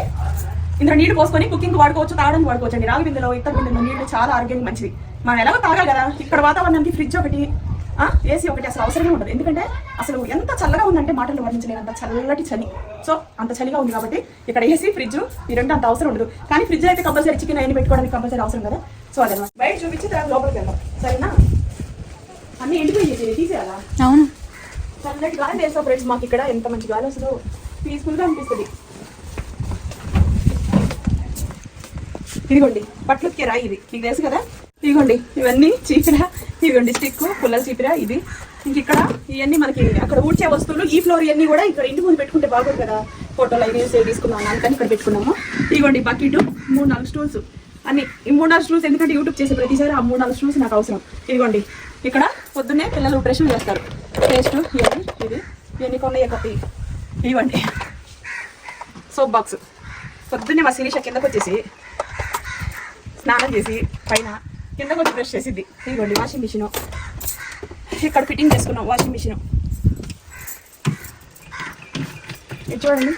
Speaker 2: ఇందులో నీళ్లు పోసుకొని కుకింగ్ వాడుకోవచ్చు, తాగడానికి వాడుకోవచ్చు అండి. రాగి బిందెలో, ఇత్తడి బిందెలో నీళ్లు చాలా ఆరోగ్యానికి మంచిది. మనం ఎలాగో తాగాలి కదా. ఇక్కడ వాతావరణానికి ఫ్రిడ్జ్ ఒకటి, ఏసీ ఒకటి అసలు అవసరమే ఉండదు. ఎందుకంటే అసలు ఎంత చల్లగా ఉందంటే మాటలు వర్ణించలేనంత చల్లటి చలి. సో అంత చలిగా ఉంది కాబట్టి ఇక్కడ ఏసీ, ఫ్రిడ్జ్ ఈ రెండు అంత అవసరం ఉండదు. కానీ ఫ్రిడ్జ్ అయితే కంపల్సరీ చికెన్ అన్ని పెట్టుకోవడానికి కంపల్సరీ అవసరం కదా. సో అదనమాట. బయట చూపించి తర్వాత లోపలికి వెళ్దాం, సరేనా? అన్ని ఎండిపోయి తీసేయాలా?
Speaker 1: అవును,
Speaker 2: చల్లటి గాలి వేస్తాం ఫ్రెండ్స్. మాకు ఇక్కడ ఎంత మంచి గాలి వస్తుందో, పీస్ఫుల్గా అనిపిస్తుంది. ఇదిగోండి బట్టలు ఉతికే రాయి, ఇది మీకు తెలుసు కదా. ఇదిగోండి ఇవన్నీ చీపిరా, ఇదిగోండి స్టిక్, పుల్లల చీపిరా ఇది. ఇంక ఇక్కడ ఇవన్నీ మనకి అక్కడ ఊడ్చే వస్తువులు. ఈ ఫ్లోర్ ఇవన్నీ కూడా ఇక్కడ ఇంటి ముందు పెట్టుకుంటే బాగోదు కదా, ఫోటోలు అవి సేవ్ తీసుకున్నాను, అందుకని ఇక్కడ పెట్టుకున్నాము. ఇదిగోండి బకెట్, 3-4 స్టూల్స్ అన్ని. ఈ 3-4 స్టూల్స్ ఎందుకంటే యూట్యూబ్ చేసే ప్రతిసారి ఆ 3-4 స్టూల్స్ నాకు అవసరం. ఇదిగోండి ఇక్కడ పొద్దున్నే పిల్లలు బ్రష్ చేస్తారు, పేస్ట్ ఇవన్నీ కొన్నాయి కొత్త. ఇవ్వండి సోప్ బాక్స్. పొద్దున్నే మా శిరీష కిందకు వచ్చేసి స్నానం చేసి పైన కిందకు వచ్చి బ్రష్ చేసిద్ది. ఇదిగోండి వాషింగ్ మిషన్, ఇక్కడ ఫిట్టింగ్ చేసుకున్నాం వాషింగ్ మిషన్. ఇది చూడండి,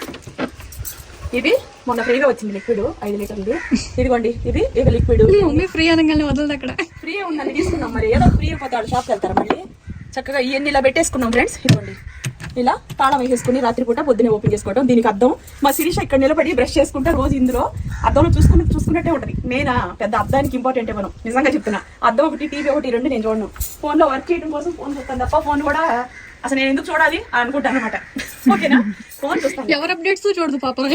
Speaker 2: ఇది మొన్న ఫ్రీగా వచ్చింది లిక్విడ్ 5 లీటర్లు. ఇదిగోండి ఇది ఇక లిక్విడ్
Speaker 1: ఫ్రీ అనగానే వదలదు, అక్కడ
Speaker 2: ఫ్రీ ఉందని తీసుకున్నాం. మరి ఏదో ఫ్రీ అయిపోతాడు, షాప్కి వెళ్తారు మళ్ళీ. చక్కగా ఇవన్నీ ఇలా పెట్టేసుకున్నాం ఫ్రెండ్స్. ఇదిగోండి ఇలా తాళం వేసేసుకుని రాత్రిపూట పొద్దున్నే ఓపెన్ చేసుకోవడం. దీనికి అద్దం. మా శిరీష ఇక్కడ నిలబడి బ్రష్ చేసుకుంటే రోజు ఇందులో అద్దంలో చూసుకున్నట్టే ఉంటుంది. నేను పెద్ద అద్దానికి ఇంపార్టెంట్ ఇవ్వను, నిజంగా చెప్తున్నా. అద్దం ఒకటి, టీవీ ఒకటి, 2 నేను చూడను. ఫోన్లో వర్క్ చేయడం కోసం ఫోన్ చూస్తాను తప్ప ఫోన్ కూడా అసలు నేను ఎందుకు చూడాలి అనుకుంటాను అనమాట. ఓకేనా, ఫోన్ చూస్తాను.
Speaker 1: ఎవరు అప్డేట్స్ చూడదు పాపం.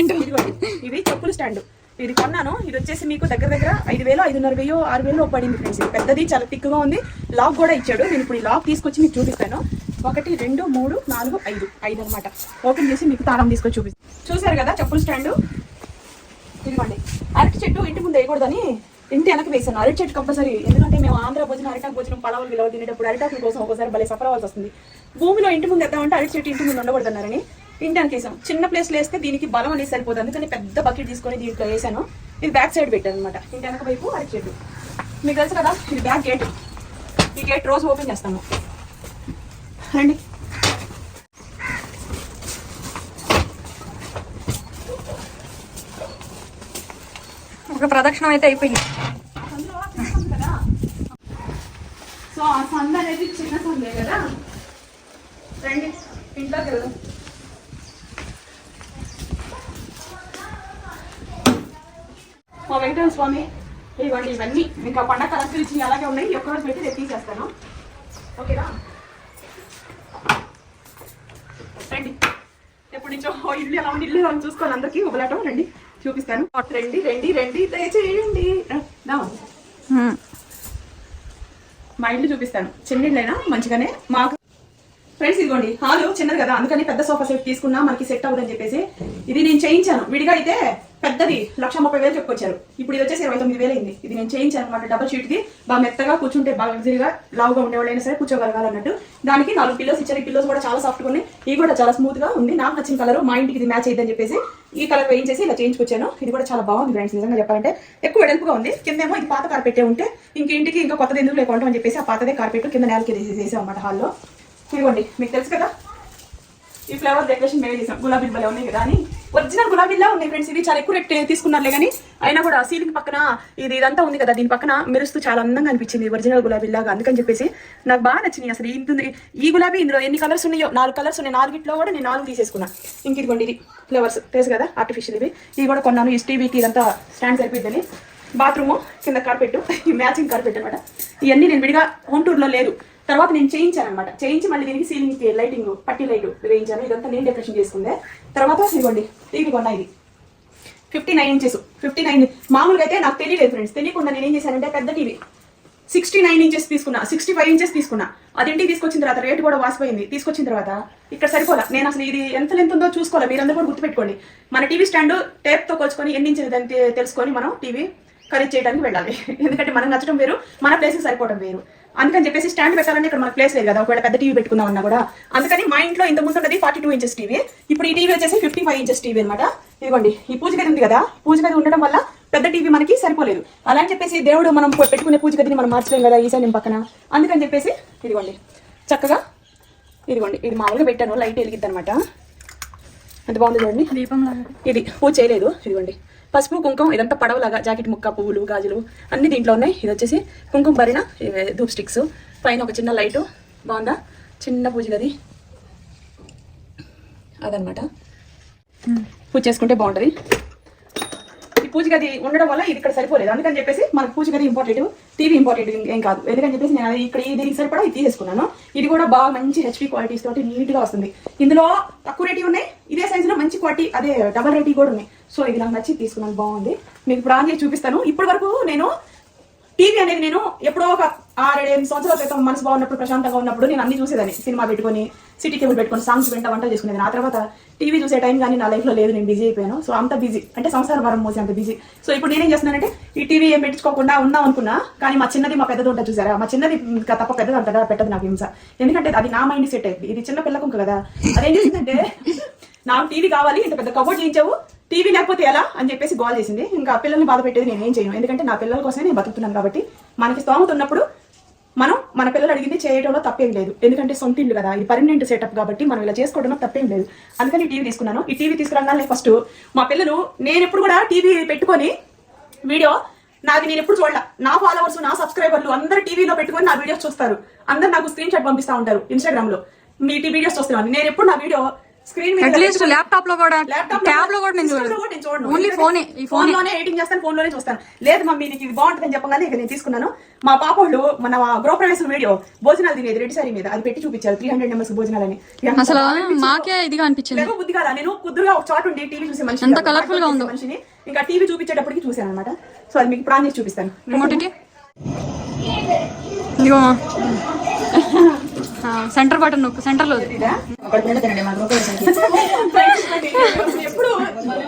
Speaker 2: ఇది చెప్పుల స్టాండ్, ఇది కొన్నాను. ఇది వచ్చేసి మీకు దగ్గర 5,000, 5,500, 6,000 పడింది ఫ్రెండ్స్. ఇది పెద్దది, చాలా థిక్గా ఉంది. లాక్ కూడా ఇచ్చాడు. నేను ఇప్పుడు ఈ లాక్ తీసుకొచ్చి మీకు చూపిస్తాను. 1, 2, 3, 4, 5 అనమాట. ఓపెన్ చేసి మీకు తాళం తీసుకొచ్చి చూపిస్తాను. చూసారు కదా చెప్పుల స్టాండ్. ఇదిగోండి అరటి చెట్టు ఇంటి ముందు వేయకూడదని ఇంటి వెనక వేసాను. అరటి చెట్టు కంపల్సరీ, ఎందుకంటే మేము ఆంధ్ర భోజనం, అరిటాకు భోజనం, పడవలు గిలవ తినేటప్పుడు అరిటాకుల కోసం ఒకసారి భలే సఫర్ అవ్వాల్సి వస్తుంది. భూమిలో ఇంటి ముందు వేద్దామంటే అరటి చెట్టు ఇంటి ముందు ఉండకూడదన్నారని ఇంటి వెనక వేసాం. చిన్న ప్లేస్లో వేస్తే దీనికి బలం అనేది సరిపోతుంది, అందుకని పెద్ద బకెట్ తీసుకొని దీంట్లో వేసాను. ఇది బ్యాక్ సైడ్ పెట్టాను అనమాట. ఇంటి వెనక వైపు అరటి చెట్టు. మీకు తెలుసు కదా ఇది బ్యాక్ గేట్. ఈ గేట్ రోజు ఓపెన్ చేస్తాము. రండి.
Speaker 1: ఒక ప్రదక్షిణం అయితే అయిపోయింది.
Speaker 2: సో ఆ సంద అనేది చిన్న సందే కదా. రండి ఇంట్లోకి వెళ్దాం. మా వెంకటేశ్వర స్వామి ఇవ్వండి. ఇవన్నీ ఇంకా పండగ అలంకరించి అలాగే ఉన్నాయి. ఒక్కరోజు పెట్టి రేపు తీసేస్తాను. ఓకేనా? రండి. ఎప్పటి నుంచో ఇల్లు ఎలా ఉంది, ఇల్లు ఎలా చూసుకోవాలి అందరికీ ఒకలాటం. రండి చూపిస్తాను. రండి రండి రండి దయచేయండి. మా ఇల్లు చూపిస్తాను. చిన్న ఇల్లైనా మంచిగానే మాకు. ఫ్రెండ్స్ ఇదిగోండి హాల్ చిన్నది కదా, అందుకని పెద్ద సోఫా సెట్ తీసుకున్నా మనకి సెట్ అవ్వదని చెప్పేసి ఇది నేను చేయించాను. విడిగా అయితే పెద్దది 1,30,000 చెప్పుకొచ్చారు. ఇప్పుడు ఇది వచ్చేసి 29,000 అయింది. ఇది నేను చేయించాను అనమాట. డబల్ షీట్ ది బాగా మెత్తగా కూర్చుంటే బాగా లగ్జరీగా లావుగా ఉండేవాళ్ళైనా సరే కూర్చోగలగాలన్నట్టు. దానికి 4 పిల్లోస్ ఇచ్చారు. ఈ పిల్లోస్ కూడా చాలా సాఫ్ట్గా ఉన్నాయి. ఇవి కూడా చాలా స్మూత్ గా ఉంది. నాకు నచ్చిన కలర్, మా ఇంటికి ఇది మ్యాచ్ అయ్యిందని చెప్పేసి ఈ కలర్ వేయించేసి ఇలా చేయించుకొచ్చాను. ఇది కూడా చాలా బాగుంది ఫ్రెండ్స్. నిజంగా చెప్పాలంటే ఎక్కువ వెడల్పుగా ఉంది. కిందేమో ఇది పాత కార్పెట్టే ఉంటే ఇంటికి ఇంకా కొత్తది ఎందుకు లేకుండా అని చెప్పేసి ఆ పాతదే కార్పెట్ కింద నేలకి వేసాం అన్నమాట హాల్లో. ఇదిగోండి మీకు తెలుసు కదా ఈ ఫ్లవర్ డెకరేషన్ మేమే చేసాం. గులాబీ బలే ఉన్నాయి కదా అని. ఒరిజినల్ గులాబీలా ఉన్నాయి ఫ్రెండ్స్. ఇది చాలా ఎక్కువ రేట్ తీసుకున్నారులే కానీ అయినా కూడా సీలింగ్ పక్కన ఇదంతా ఉంది కదా, దీని పక్కన మెరుస్తూ చాలా అందంగా అనిపించింది ఒరిజినల్ గులాబీలాగా. అందుకని చెప్పేసి నాకు బాగా నచ్చింది. అసలు ఈ గులాబీ ఇందులో ఎన్ని కలర్స్ ఉన్నాయో, 4 కలర్స్ ఉన్నాయి. 4 కూడా నేను 4 తీసేసుకున్నా. ఇంక ఇదిగోండి ఇది ఫ్లవర్స్ తెలుసు కదా ఆర్టిఫిషియల్ ఇవి కూడా కొన్నాను. ఈ టీవీకి ఇదంతా స్టాండ్ సరిపోద్దని. బాత్రూమ్ కింద కార్పెట్, ఈ మ్యాచింగ్ కార్పెట్ అనమాట. ఇవన్నీ నేను విడిగా హోమ్ టూర్లో లేదు, తర్వాత నేను చేయించాను అనమాట. చేయించి మళ్ళీ దీనికి సీలింగ్ లైటింగ్ పట్టి లైట్ వేయించాను. ఇదంతా నేను డెకరేషన్ చేసుకుందే. తర్వాత ఇదిగోండి టీవీ కొన్నా. ఇది 59 ఇంచెస్. 59 మామూలుగా అయితే నాకు తెలియలేదు ఫ్రెండ్స్. తెలియకుండా నేను ఏం చేశానంటే పెద్ద టీవీ 69 ఇంచెస్ తీసుకున్నా, 65 ఇంచెస్ తీసుకున్నా. అదేంటి తీసుకొచ్చిన తర్వాత రేటు కూడా వాసిపోయింది. తీసుకొచ్చిన తర్వాత ఇక్కడ సరిపోలా. నేను అసలు ఇది ఎంత లెంత్ ఉందో చూసుకోవాలి. మీరందరూ కూడా గుర్తుపెట్టుకోండి. మన టీవీ స్టాండ్ టేప్తో కొలుచుకొని ఎన్ని ఇంచెస్ అని తెలుసుకొని మనం టీవీ ఖరీదు చేయడానికి వెళ్ళాలి. ఎందుకంటే మనం నచ్చడం వేరు, మన ప్లేస్కి సరిపోవడం వేరు. అందుకని చెప్పేసి స్టాండ్ పెట్టాలంటే ఇక్కడ మనకు ప్లేస్ లేదు కదా, ఒకవేళ పెద్ద టీవీ పెట్టుకుందాం అన్నా కూడా. అందుకని మా ఇంట్లో ఇంత ముందు ఉన్నది 42 ఇంచెస్ టీవీ. ఇప్పుడు ఈ టీవీ వచ్చేసి 55 ఇంచెస్ టీవీ అనమాట. ఇదిగోండి ఈ పూజ గది ఉంది కదా, పూజ గది ఉండడం వల్ల పెద్ద టీవీ మనకి సరిపోలేదు. అలా అని చెప్పేసి దేవుడు మనం పెట్టుకునే పూజ గదిని మనం మార్చలేం కదా ఈశాన్యం పక్కన. అందుకని చెప్పేసి ఇదిగోండి చక్కగా ఇదిగోండి ఇది మామూలుగా పెట్టాను. లైట్ వెలిగిద్ది అనమాట. అంత బాగుంది చూడండి.
Speaker 1: దీపంలా
Speaker 2: ఇది పూజ చేయలేదు. ఇదిగోండి పసుపు కుంకుమ ఇదంతా పడవలాగా జాకెట్ ముక్క, పువ్వులు, గాజులు అన్ని దీంట్లో ఉన్నాయి. ఇది వచ్చేసి కుంకుమ భరిన ధూప్ స్టిక్స్, పైన ఒక చిన్న లైటు. బాగుందా? చిన్న పూజ గది అదనమాట. పూజ చేసుకుంటే బాగుంటుంది. ఈ పూజ గది ఉండడం వల్ల ఇది ఇక్కడ సరిపోలేదు. అందుకని చెప్పేసి మనకు పూజ గది ఇంపార్టెంట్, టీవీ ఇంపార్టెంట్ ఏం కాదు. ఎందుకని చెప్పేసి నేను ఇక్కడ దీనికి సరిపడా ఇది తీసేసుకున్నాను. ఇది కూడా బాగా మంచి హెచ్పీ క్వాలిటీస్ తోటి నీట్గా వస్తుంది. ఇందులో తక్కువ రేటివి ఉన్నాయి, ఇదే సైజులో మంచి క్వాలిటీ అదే డబల్ రేటివి కూడా ఉన్నాయి. సో ఇది నాకు నచ్చి తీసుకున్నాను. బాగుంది. మీకు ఇప్పుడు ఆన్ చేసి చూపిస్తాను. ఇప్పటి వరకు నేను టీవీ అనేది నేను ఎప్పుడో ఒక 6-7 సంవత్సరాల క్రితం మనసు బాగున్నప్పుడు, ప్రశాంతంగా ఉన్నప్పుడు నేను అన్ని చూసేదాన్ని. సినిమా పెట్టుకొని, సిటీ కేబుల్ పెట్టుకొని, సాంగ్స్ వెంట వంట చేసుకునేది. ఆ తర్వాత టీవీ చూసే టైం కానీ నా లైఫ్లో లేదు. నేను బిజీ అయిపోయాను. సో అంత బిజీ అంటే సంసార భారం మోసి అంత బిజీ. సో ఇప్పుడు నేనేం చేస్తున్నానంటే ఈ టీవీ ఏం పెట్టించుకోకుండా ఉందాం అనుకున్నా. కానీ మా చిన్నది మా పెద్దది ఉంటుంది చూసారా, మా చిన్నది ఇంకా తప్ప పెద్దది అంతగా పెట్టదు నాకు హింస. ఎందుకంటే అది నా మైండ్ సెట్ అయింది. ఇది చిన్న పిల్లకుంక కదా. అదేం చేసిందంటే నాకు టీవీ కావాలి, ఇంత పెద్ద కబోర్డ్ చేయించావు, టీవీ లేకపోతే ఎలా అని చెప్పేసి గోల్ చేసింది. ఇంకా పిల్లల్ని బాధ పెట్టేది నేను ఏం చేయను. ఎందుకంటే నా పిల్లల కోసమే నేను బతుకుతున్నాను కాబట్టి మనకి స్తోమత ఉన్నప్పుడు మనం మన పిల్లలు అడిగింది చేయడంలో తప్పేం లేదు. ఎందుకంటే సొంత ఇల్లు కదా, ఇది పర్మనెంట్ సెటప్ కాబట్టి మనం ఇలా చేసుకోవడంలో తప్పేం లేదు. అందుకని టీవీ తీసుకున్నాను. ఈ టీవీ తీసుకురాగానే ఫస్ట్ మా పిల్లలు, నేను ఎప్పుడు కూడా టీవీ పెట్టుకొని వీడియో నాది నేను ఎప్పుడు చూడాల. నా ఫాలోవర్స్, నా సబ్స్క్రైబర్లు అందరూ టీవీలో పెట్టుకొని నా వీడియోస్ చూస్తారు. అందరు నాకు స్క్రీన్ షాట్ పంపిస్తూ ఉంటారు ఇన్స్టాగ్రామ్ లో, మీ వీడియోస్ చూస్తున్నాను. నేను ఎప్పుడు నా వీడియో స్క్రీన్ మీద
Speaker 1: ల్యాప్టాప్ లో కూడా, ట్యాబ్ లో కూడా నేను చూడను. ఓన్లీ ఫోనే. ఈ ఫోన్ లోనే ఎడిటింగ్ చేస్తాను, ఫోన్ లోనే చూస్తాను. లేదు మమ్మీ నీకు ఇది బాగుంటుందని చెప్పగానే ఇక నేను తీసుకున్నాను. మా పాప వాళ్ళు మన గృహప్రవేశం వీడియో భోజనాలు తినేది రెడ్ సారీ మీద అది పెట్టి చూపించారు. 300 మెంబర్స్ భోజనాలని. అసలు మాకే ఇదిగా అనిపించింది.
Speaker 2: బుద్ధి కాదా, నేను కుదురుగా ఒక చోట ఉండి టీవీ చూసే మనిషి,
Speaker 1: ఎంత కలర్ఫుల్ గా ఉందో
Speaker 2: మనిషిని ఇంకా టీవీ చూపించేటప్పటికి చూసాను అనమాట. సో అది మీకు ప్రాణం చేసి చూపిస్తాను.
Speaker 1: ఇదిగో సెంటర్ బటన్ నొక్కు. సెంటర్ లో
Speaker 2: ఎప్పుడు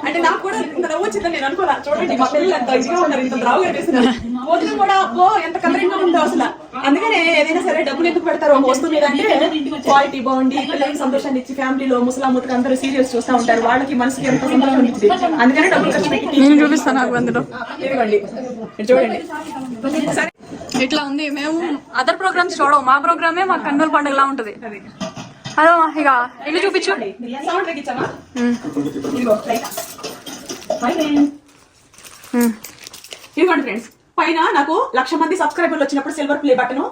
Speaker 2: అంటే నాకు కూడా ఇంత నవ్వు వచ్చిందని నేను అనుకోలే. చూడండి మా పిల్లలు ఎంత ఇదిగా ఉన్నారు, ఇంత ద్రావు కనిపిస్తున్నారు. వదిలి కూడా అబ్బో ఎంత కలరింగ్ గా ఉందో అసలు. అందుకనే ఏదైనా సరే డబ్బులు ఎందుకు పెడతారు ఒక వస్తువు మీద అంటే క్వాలిటీ బాగుండి పిల్లలకి సంతోషాన్ని ఇచ్చి, ఫ్యామిలీలో ముసలా ముట్టుకు అందరూ సీరియల్స్ చూస్తూ ఉంటారు, వాళ్ళకి మనసుకి ఎంత సంతోషం ఇచ్చింది. అందుకనే డబ్బులు ఖర్చు పెట్టి
Speaker 1: చూపిస్తాను నాకు అందులో.
Speaker 2: ఇదిగోండి చూడండి. సరే
Speaker 4: ఇట్లా ఉంది. మేము అదర్ ప్రోగ్రామ్స్ చూడవు, మా ప్రోగ్రామే మాకు కన్నుల పండుగలా ఉంటది.
Speaker 1: అది
Speaker 4: అదో ఇక ఇల్లు చూపించు.
Speaker 1: సౌండ్ తగ్గించామా? ఇదిగో లైట్. ఇదిగోండి ఫ్రెండ్స్, పైన నాకు 1,00,000 మంది సబ్స్క్రైబర్లు వచ్చినప్పుడు silver play button,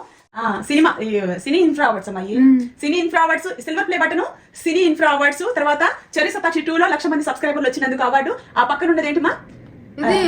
Speaker 1: cine infra awards అమ్మాయి, cine infra awards silver play button, cine infra awards, తర్వాత చెరి సతాక్షి 2లో 1,00,000 మంది సబ్స్క్రైబర్లు వచ్చినందుకు అవార్డు. ఆ పక్కన ఉన్నది ఏంటి మా?
Speaker 4: ఇది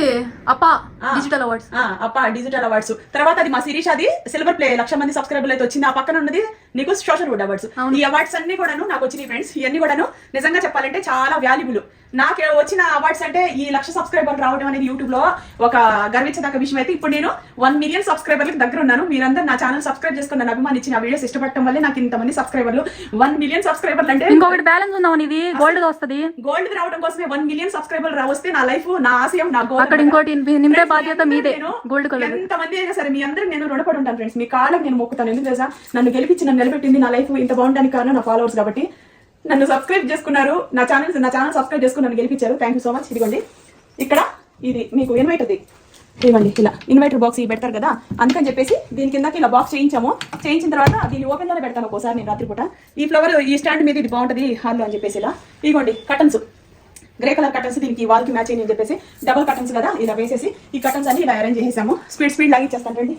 Speaker 4: అప్పా డిజిటల్ అవార్డ్స్.
Speaker 1: అప్ప డిజిటల్ అవార్డ్స్. తర్వాత అది మా శిరీష్, అది సిల్వర్ ప్లే 1,00,000 మంది సబ్స్క్రైబర్లు అయితే వచ్చింది. ఆ పక్కన ఉన్నది నీకు సోషల్ వుడ్ అవార్డ్స్. ఈ అవార్డ్స్ అన్ని కూడాను నాకు వచ్చినాయి ఫ్రెండ్స్. ఇవన్నీ కూడాను నిజంగా చెప్పాలంటే చాలా వాల్యుబుల్. నాకు వచ్చిన అవార్డ్స్ అంటే ఈ 1,00,000 సబ్స్క్రైబర్లు రావడం అనేది యూట్యూబ్ లో ఒక గర్వించదగ్గ విషయం. అయితే ఇప్పుడు నేను 1 మిలియన్ సబ్స్క్రైబర్లకు దగ్గర ఉన్నాను. మీరందరూ నా ఛానల్ సబ్స్క్రైబ్ చేసుకుని నన్ను అభిమానించి నా వీడియోస్ ఇష్టపడటం వల్లే నాకు ఇంతమంది సబ్స్క్రైబర్లు. 1 మిలియన్ సబ్స్క్రైబర్లు అంటే
Speaker 4: ఇంకొకటి బ్యాలెన్స్ ఉందామని ఇది గోల్డ్ వస్తుంది.
Speaker 1: గోల్డ్ రావడం కోసమే 1 మిలియన్ సబ్స్క్రైబర్లు వస్తే నా లైఫ్, నా ఆశయం, నా గోల్.
Speaker 4: అక్కడ ఇంకోటి నింపే బాధ్యత మీదే. గోల్డ్ కలర్
Speaker 1: ఎంతమంది అయినా సరే మీ అందరూ నేను రుణపడి ఉంటాను ఫ్రెండ్స్. మీ కాళ్ళకి నేను మొక్కుతాను. ఎందుకు తెలుసా? నన్ను గెలిపించి నన్ను నిలబెట్టింది, నా లైఫ్ ఇంత బాగుండడానికి కారణం నా ఫాలోవర్స్ కాబట్టి. నన్ను సబ్స్క్రైబ్ చేసుకున్నారు, నా ఛానల్ సబ్స్క్రైబ్ చేసుకుని నన్ను గెలిపించారు. Thank you so much. ఇదిగోండి ఇక్కడ ఇది మీకు ఇన్వైటర్, ఇదిగోండి ఇలా ఇన్వైటర్ బాక్స్ పెడతారు కదా, అందుకని చెప్పేసి దీని కిందకి ఇలా బాక్స్ చేయించిన తర్వాత దీన్ని ఓపెన్ లోనే పెడతాను ఒకసారి నేను రాత్రిపూట. ఈ ఫ్లవర్ ఈ స్టాండ్ మీద ఇది బాగుంటుంది హాల్లో అని చెప్పేసి ఇలా. ఇదిగోండి కటన్స్, గ్రే కలర్ కటన్స్, దీనికి వాల్ కి మ్యాచ్ అయ్యి అని చెప్పేసి డబుల్ కటన్స్ కదా ఇలా వేసేసి ఈ కటన్స్ అన్ని ఇలా అరేంజ్ చేసేసాము. స్పీడ్ లాగిచ్చేస్తాను రండి.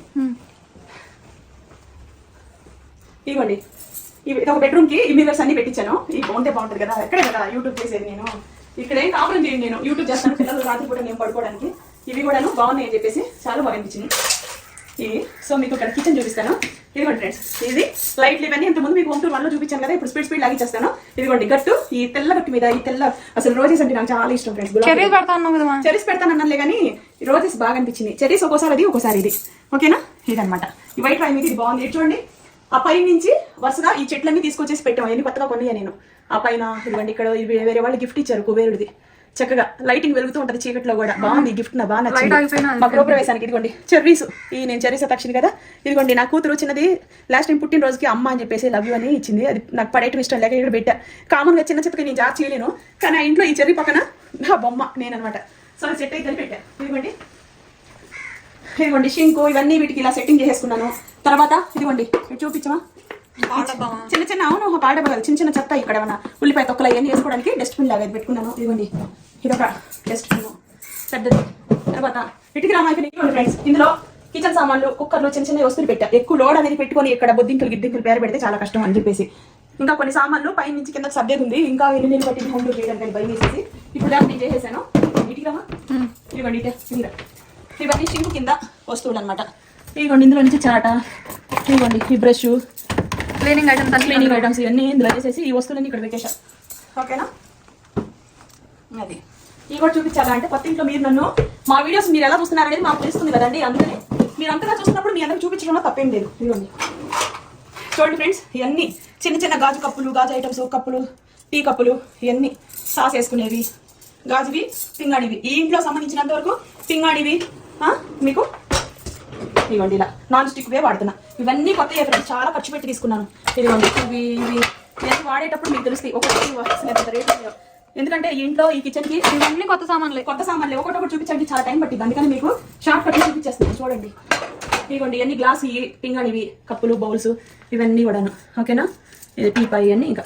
Speaker 1: ఇదిగోండి ఇది ఒక బెడ్రూమ్ కి ఈ మిర్రర్స్ అన్ని పెట్టించాను. ఈ బాగుంటే బాగుంటుంది కదా, ఎక్కడే కదా యూట్యూబ్ చేసేది నేను. ఇక్కడ ఏం కాపురం చేయండి, నేను యూట్యూబ్ చేస్తాను పిల్లలు రాత్రిపూట నేను పడుకోవడానికి. ఇవి కూడా బాగున్నాయి అని చెప్పేసి చాలా బాగా అనిపించింది ఇవి. సో మీకు ఇక్కడ కిచెన్ చూపిస్తాను. ఇదిగోండి ఫ్రెండ్స్, ఇది లైట్లు ఇవన్నీ ఇంతకుముందు మీకు హోమ్ టూర్ 1లో చూపించాను కదా, ఇప్పుడు స్పీడ్ లాగిచ్చేస్తాను. ఇదిగోండి గట్టు, ఈ తెల్ల గట్టు మీద ఈ తెల్ల అసలు రోజెస్ అంటే నాకు చాలా ఇష్టం ఫ్రెండ్స్. చెరీస్ పెడతాను అన్నలే కానీ రోజెస్ బాగా అనిపించింది. చెరీస్ ఒక్కోసారి అది ఒక్కోసారి ఇది. ఓకేనా? ఇదనమాట ఈ వైట్ రాయి మీద ఇది బాగుంది. ఇది చూడండి, ఆ పై నుంచి వరుసగా ఈ చెట్లన్నీ తీసుకొచ్చేసి పెట్టాము. ఎన్ని కొత్తగా కొన్నాయా నేను. ఆ పైన ఇదిగోండి ఇక్కడ వేరే వాళ్ళు గిఫ్ట్ ఇచ్చారు కుబేరుడిది. చక్కగా లైటింగ్ వెలుగుతూ ఉంటది చీకట్లో కూడా. బాగుంది గిఫ్ట్, నా బాగా నచ్చింది మా గృహప్రవేశానికి. ఇదిగోండి చెర్రీస్, నేను చెర్రీ సతాక్షిని కదా. ఇదిగోండి నా కూతురు చిన్నది లాస్ట్ టైం పుట్టినరోజుకి అమ్మ అని చెప్పేసి లవ్ యూ అని ఇచ్చింది. అది నాకు పడేయటం ఇష్టం లేక ఇక్కడ పెట్టా. కామన్ గా చిన్న చెత్తకి నేను జార్ చేయలేను, కానీ ఆ ఇంట్లో ఈ చెర్రీ పక్కన నా బొమ్మ నేననమాట. సో సెట్ అయితే పెట్టా. ఇదిగోండి షింకు ఇవన్నీ వీటికి ఇలా సెట్టింగ్ చేసేసుకున్నాను. తర్వాత ఇదిగోండి చూపించమా చిన్న అవును పాడబడాలి చిన్న చెత్త ఇక్కడ ఏమన్నా ఉల్లిపాయ తొక్కలు అవన్నీ వేసుకోవడానికి డస్ట్బిన్ లాగా పెట్టుకున్నాను. ఇదిగోండి ఇదొక డస్ట్బిన్ పెద్దది. తర్వాత ఇటుకి రామాయి ఫ్రెండ్స్, ఇందులో కిచెన్ సామాన్లు, కుక్కర్లు, చిన్న వస్తువులు పెట్టా. ఎక్కువ లోడ్ అనేది పెట్టుకొని ఇక్కడ గిద్దింకులు పేరు పెడితే చాలా కష్టం అని చెప్పేసి ఇంకా కొన్ని సామాన్లు పై నుంచి కింద సర్దేది ఉంది. ఇంకా ఎన్ని నీళ్ళు పట్టి హోమ్ టూర్ చేయడానికి భయం వేసేసి ఇప్పుడు దాన్ని నేను చేసేసాను. ఇటుకి రామా ఇదిగోండి ఇవన్నీ సింకు కింద వస్తువులు అనమాట. ఇదిగోండి ఇందులో నుంచి చాట, ఇదిగోండి ఈ బ్రష్, క్లీనింగ్ ఐటమ్స్ ఇవన్నీ ఇందులో వేసేసి ఈ వస్తువులన్నీ ఇక్కడ పెట్టేశాను. ఓకేనా? అది ఇవి కూడా చూపించాలా అంటే కొత్త ఇంట్లో మీరు నన్ను మా వీడియోస్ మీరు ఎలా చూస్తున్నారు అనేది మాకు తెలుస్తుంది కదండి. అందుకని మీరు అంతగా చూస్తున్నప్పుడు మీ అందరికి చూపించడంలో తప్పేం లేదు. ఇదిగోండి చూడండి ఫ్రెండ్స్, ఇవన్నీ చిన్న గాజు కప్పులు, గాజు ఐటమ్స్, కప్పులు, టీ కప్పులు, ఇవన్నీ సాస్ వేసుకునేవి, గాజువి, పింగాడివి. ఈ ఇంట్లో సంబంధించినంత వరకు పింగాడివి మీకు ఇవ్వండి ఇలా నాన్ స్టిక్ వే వాడుతున్నా. ఇవన్నీ కొత్త ఫ్రెండ్స్, చాలా ఖర్చు పెట్టి తీసుకున్నాను. ఇదిగోండి ఇవి నేను వాడేటప్పుడు మీకు తెలుస్తాయి ఒకటి రేట్. ఎందుకంటే ఈ ఇంట్లో ఈ కిచెన్ కి ఇవన్నీ కొత్త సామాన్లే ఒకటి చూపించడానికి చాలా టైం పట్టింది. అందుకని మీకు షార్ట్ కట్ చూపించేస్తాను చూడండి. ఇదిగోండి ఇవన్నీ గ్లాస్ పింగాడివి, కప్పులు, బౌల్స్ ఇవన్నీ కూడాను. ఓకేనా? ఇది టీ పై అన్ని ఇంకా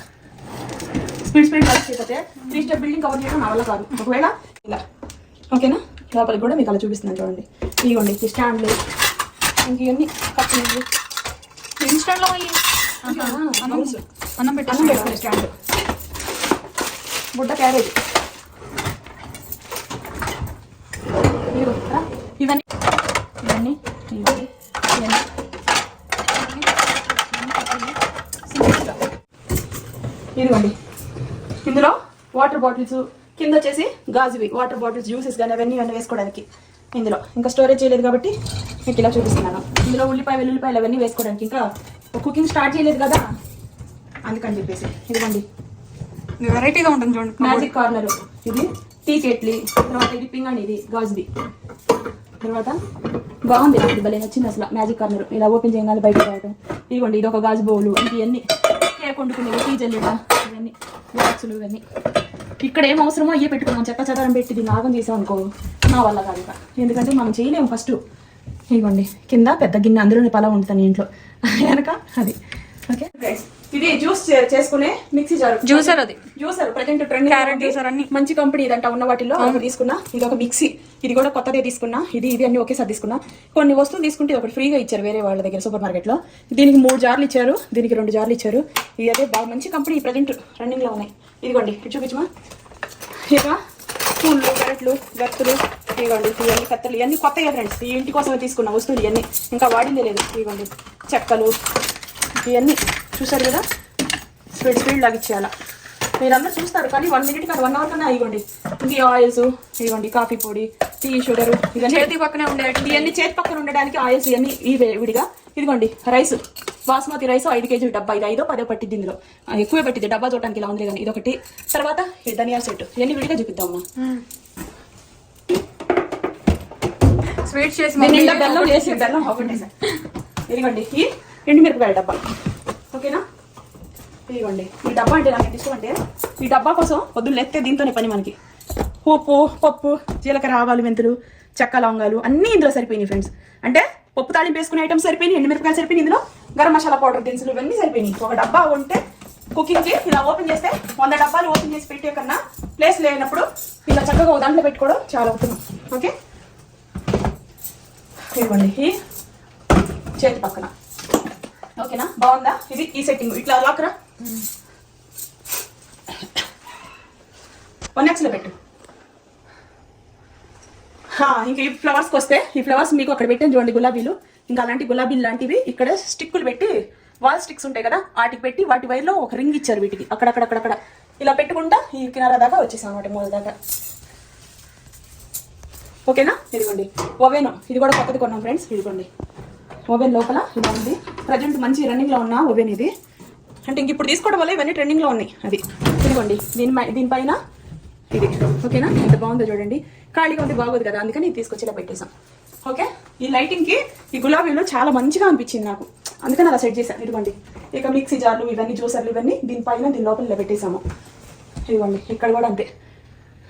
Speaker 1: స్పీడ్ కలిసి అయిపోతే 3 స్టెప్ బిల్డింగ్ కవర్ చేయడం నా వల్ల కాదు. ఒకవేళ ఇలా ఓకేనా? లోపలికి కూడా మీకు అలా చూపిస్తున్నాను చూడండి. ఇదిగోండి ఈ స్టాండ్లు, ఇంక ఇవన్నీ కప్పులు, అన్నం పెట్టుకునే స్టాండ్, బుడ్డ క్యారేజ్, ఇవన్నీ ఇదిగోండి ఇందులో వాటర్ బాటిల్స్, కింద వచ్చేసి గాజువి వాటర్ బాటిల్స్, జ్యూసెస్ కానీ అవన్నీ వేసుకోవడానికి. ఇందులో ఇంకా స్టోరేజ్ చేయలేదు కాబట్టి మీకు ఇలా చూపిస్తున్నాను. ఇందులో వెల్లుల్లిపాయలు అవన్నీ వేసుకోవడానికి, ఇంకా కుకింగ్ స్టార్ట్ చేయలేదు కదా అందుకని చెప్పేసి. ఇదిగోండి
Speaker 4: వెరైటీగా ఉంటుంది చూడండి.
Speaker 1: మ్యాజిక్ కార్నర్, ఇది టీ కేట్లీ, తర్వాత ఇది పింగాణి, ఇది గాజుది. తర్వాత బాగుంది, నాకు భలే నచ్చింది అసలు మ్యాజిక్ కార్నర్. ఇలా ఓపెన్ చేయగానే బయట రావడం. ఇదిగోండి ఇది ఒక గాజు బౌలు, ఇవన్నీ కేక్ వండుకునేవి, టీ జల్లెడ, ఇవన్నీ బాక్సులు, ఇవన్నీ ఇక్కడ ఏం అవసరమో అయ్యే పెట్టుకున్నాం. చెత్త చెదారం పెట్టి దీన్ని నాగం చేసాం అనుకో నా వల్ల కాదు. ఎందుకంటే మనం చేయలేము. ఫస్ట్ ఇదిగోండి కింద పెద్ద గిన్నె, అందులోనే పలావ్ వండుతాను ఇంట్లో వెనక అది. ఓకే ఇది జ్యూస్ చేసుకునే మిక్సీ జార్,
Speaker 4: జ్యూసర్ అది
Speaker 1: juicer present trend
Speaker 4: carrot juicer అన్ని
Speaker 1: మంచి కంపెనీ ఇదంట ఉన్న వాటిల్లో తీసుకున్నా. ఇది ఒక మిక్సీ, ఇది కూడా కొత్తదే తీసుకున్నా. ఇది అన్ని ఒకేసారి తీసుకున్నా. కొన్ని వస్తువులు తీసుకుంటే ఒకటి ఫ్రీగా ఇచ్చారు వేరే వాళ్ళ దగ్గర సూపర్ మార్కెట్ లో. దీనికి 3 జార్లు ఇచ్చారు, దీనికి 2 జార్లు ఇచ్చారు. ఇది అదే బాగా మంచి కంపెనీ ప్రజెంట్ రన్నింగ్ లో ఉన్నాయి. ఇదిగోండి చూపించమా. ఇక స్పూన్లు, గరెట్లు, గత్తులు, ఇవ్వండి ఇవన్నీ కత్తలు, ఇవన్నీ కొత్తగా ఫ్రెండ్స్. ఈ ఇంటి కోసమే తీసుకున్న వస్తువులు ఇవన్నీ, ఇంకా వాడిందే లేదు. ఇవ్వండి చెక్కలు, ఇవన్నీ చూసారు కదా. స్పీడ్ లాగా ఇచ్చేయాల మీరందరూ చూస్తారు, కానీ 1 minute కానీ 1 hour కన్నా. ఇవ్వండి ఇంక ఆయిల్స్, ఇవ్వండి కాఫీ పొడి, టీ, షుగర్, ఇవన్నీ
Speaker 4: చేతి పక్కనే ఉండే
Speaker 1: ఇవన్నీ చేతి పక్కన ఉండడానికి ఆయిల్స్ ఇవన్నీ విడిగా. ఇదిగోండి రైస్, బాస్మతి రైస్ 5 kg డబ్బా. ఇది 5-10 పట్టిద్ది, ఇందులో ఎక్కువే పట్టిద్ది. డబ్బా చూడటానికి ఇలా ఉంది కానీ ఇదొకటి. తర్వాత ధనియా సెట్, ఇవన్నీ విడిగా చూపిద్దామా.
Speaker 4: స్వీట్ చేసి
Speaker 1: బెల్లం వేసి బెల్లం ఒకటి. ఇదిగోండి ఈ ఎండుమిరపకాయల డబ్బా. ఓకేనా. ఇదిగోండి ఈ డబ్బా అంటే నాకు ఇష్టం. అంటే ఈ డబ్బా కోసం పొద్దున్న లేస్తే దీంతోనే పని మనకి. ఉప్పు, పప్పు, జీలకర్ర, ఆవాలు, మెంతులు, చెక్క, లవంగాలు అన్నీ ఇందులో సరిపోయినాయి ఫ్రెండ్స్. అంటే పప్పు తాళింపు వేసుకునే ఐటమ్స్ సరిపోయినాయి, ఎండుమిరపకాయలు సరిపోయినాయి, ఇందులో గరం మసాలా పౌడర్ దినుసులు ఇవన్నీ సరిపోయినాయి. ఒక డబ్బా ఉంటే కుకింగ్కి ఇలా ఓపెన్ చేస్తే 100 డబ్బాలు ఓపెన్ చేసి పెట్టే కన్నా ప్లేస్ లేనప్పుడు ఇలా చక్కగా దాంట్లో పెట్టుకోవడం చాలా ఉత్తమం. ఓకే. ఇవ్వండి ఈ చేతి పక్కన. ఓకేనా, బాగుందా. ఇది ఈ సెట్టింగ్ ఇట్లా లాక్రా 1x లో పెట్టు. ఇంకా ఈ ఫ్లవర్స్కి వస్తే, ఈ ఫ్లవర్స్ మీకు అక్కడ పెట్టాను చూడండి గులాబీలు. ఇంకా అలాంటి గులాబీలు లాంటివి ఇక్కడ స్టిక్కులు పెట్టి, వాల్ స్టిక్స్ ఉంటాయి కదా, వాటికి పెట్టి వాటి వైర్లో ఒక రింగ్ ఇచ్చారు వీటికి. అక్కడక్కడ ఇలా పెట్టుకుంటా ఈ కినారా దాకా వచ్చేసాం అన్నమాట, మూల దాకా. ఓకేనా. ఇదిగోండి ఓవెన్, ఇది కూడా కొత్తది కొన్నాం ఫ్రెండ్స్. ఇదిగోండి ఓవెన్ లోపల ఇలా ఉంది. ప్రజెంట్ మంచి రన్నింగ్లో ఉన్న ఓవెన్ ఇది. అంటే ఇంక ఇప్పుడు తీసుకోవడం వల్ల ఇవన్నీ ట్రెండింగ్లో ఉన్నాయి. అది ఇదిగోండి దీనిపైన ఇది. ఓకేనా, ఎంత బాగుందో చూడండి. ఖాళీగా ఉంటే బాగోదు కదా, అందుకని ఇది తీసుకొచ్చి ఇలా పెట్టేసాం. ఓకే. ఈ లైటింగ్కి ఈ గులాబీలో చాలా మంచిగా అనిపించింది నాకు, అందుకని అలా సెట్ చేశాను. ఇదిగోండి ఇక మిక్సీ జార్లు, ఇవన్నీ జ్యూసర్లు, ఇవన్నీ దీనిపైన దీని లోపల ఇలా పెట్టేసాము. ఇదిగోండి ఇక్కడ కూడా అంతే.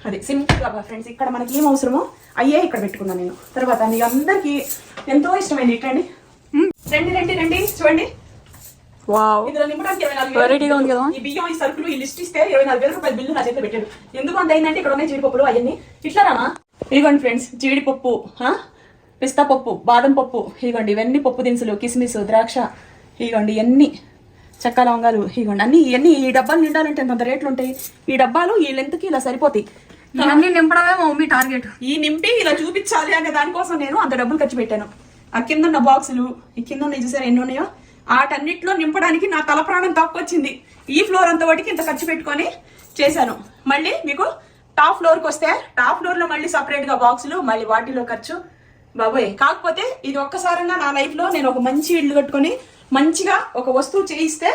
Speaker 1: అది సింపుల్గా ఫ్రెండ్స్. ఇక్కడ మనకి ఏం అవసరమో అయ్యే ఇక్కడ పెట్టుకున్నాను నేను. తర్వాత మీకు అందరికీ ఎంతో ఇష్టమైంది ఇటండి. రండి చూడండి. ఇందులో నింపడానికి 24,000
Speaker 4: ఉంది కదా.
Speaker 1: ఈ బియ్యం, ఈ సరుకులు, ఈ లిస్ట్ ఇస్తే 24,000 రూపాయల బిల్లు నా చేతిలో పెట్టాడు. ఎందుకు అంత అయిందంటే ఇక్కడ ఉన్నాయి జీడిపప్పులు అవన్నీ. ఇట్లా రామా. ఇదిగోండి ఫ్రెండ్స్ జీడిపప్పు, పిస్తా పప్పు, బాదం పప్పు, ఇదిగోండి ఇవన్నీ పప్పు దినుసులు, కిస్మిస్, ద్రాక్ష, ఇదిగోండి ఇవన్నీ చెక్క, లవంగాలు, ఇదిగోండి అన్ని. ఇవన్నీ ఈ డబ్బాలు నిండాలంటే ఎంత రేట్లు ఉంటాయి. ఈ డబ్బాలు ఈ లెంత్కి ఇలా సరిపోతాయి.
Speaker 4: ఇవన్నీ నింపడమే మా మమ్మీ టార్గెట్.
Speaker 1: ఈ నింపి ఇలా చూపించాలి అనే దానికోసం నేను అంత డబ్బులు ఖర్చు పెట్టాను. ఆ కింద ఉన్న బాక్సులు, ఈ కింద ఉన్నాయి చూసారు ఎన్ని ఉన్నాయో, వాటన్నిటిలో నింపడానికి నా తల ప్రాణం తక్కువచ్చింది. ఈ ఫ్లోర్ అంత వాటికి ఇంత ఖర్చు పెట్టుకొని చేశాను. మళ్ళీ మీకు టాప్ ఫ్లోర్కి వస్తే టాప్ ఫ్లోర్ లో మళ్ళీ సపరేట్ గా బాక్సులు, మళ్ళీ వాటిలో ఖర్చు బాబోయ్. కాకపోతే ఇది ఒక్కసారిగా నా లైఫ్ లో నేను ఒక మంచి ఇల్లు కట్టుకొని మంచిగా ఒక వస్తువు చేయిస్తే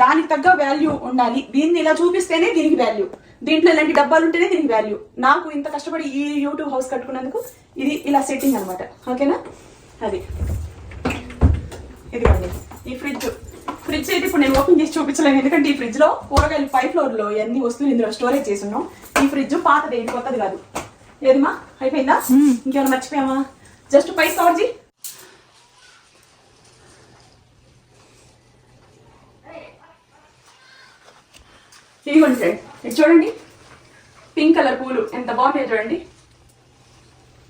Speaker 1: దానికి తగ్గ వాల్యూ ఉండాలి. దీన్ని ఇలా చూపిస్తేనే దీనికి వాల్యూ, దీంట్లో ఇలాంటి డబ్బాలు ఉంటేనే దీనికి వాల్యూ. నాకు ఇంత కష్టపడి ఈ యూట్యూబ్ హౌస్ కట్టుకున్నందుకు ఇది ఇలా సెట్టింగ్ అనమాట. ఓకేనా. అది ఇదిగోండి ఈ ఫ్రిడ్జ్ అయితే ఇప్పుడు నేను ఓపెన్ చేసి చూపించలేను, ఎందుకంటే ఈ ఫ్రిడ్జ్ లో కూరగాయలు 5 floor లో ఎన్ని వస్తువులు ఇందులో స్టోరేజ్ చేసి ఉన్నాం. ఈ ఫ్రిడ్జ్ పాతది, ఇది కొత్తది కాదు. ఏదిమా అయిపోయిందా, ఇంకేమైనా మర్చిపోయామా? జస్ట్ పై కవర్జీ. ఇదిగోండి ఫ్రెండ్, ఇది చూడండి పింక్ కలర్ పూలు ఎంత బాగున్నాయి చూడండి,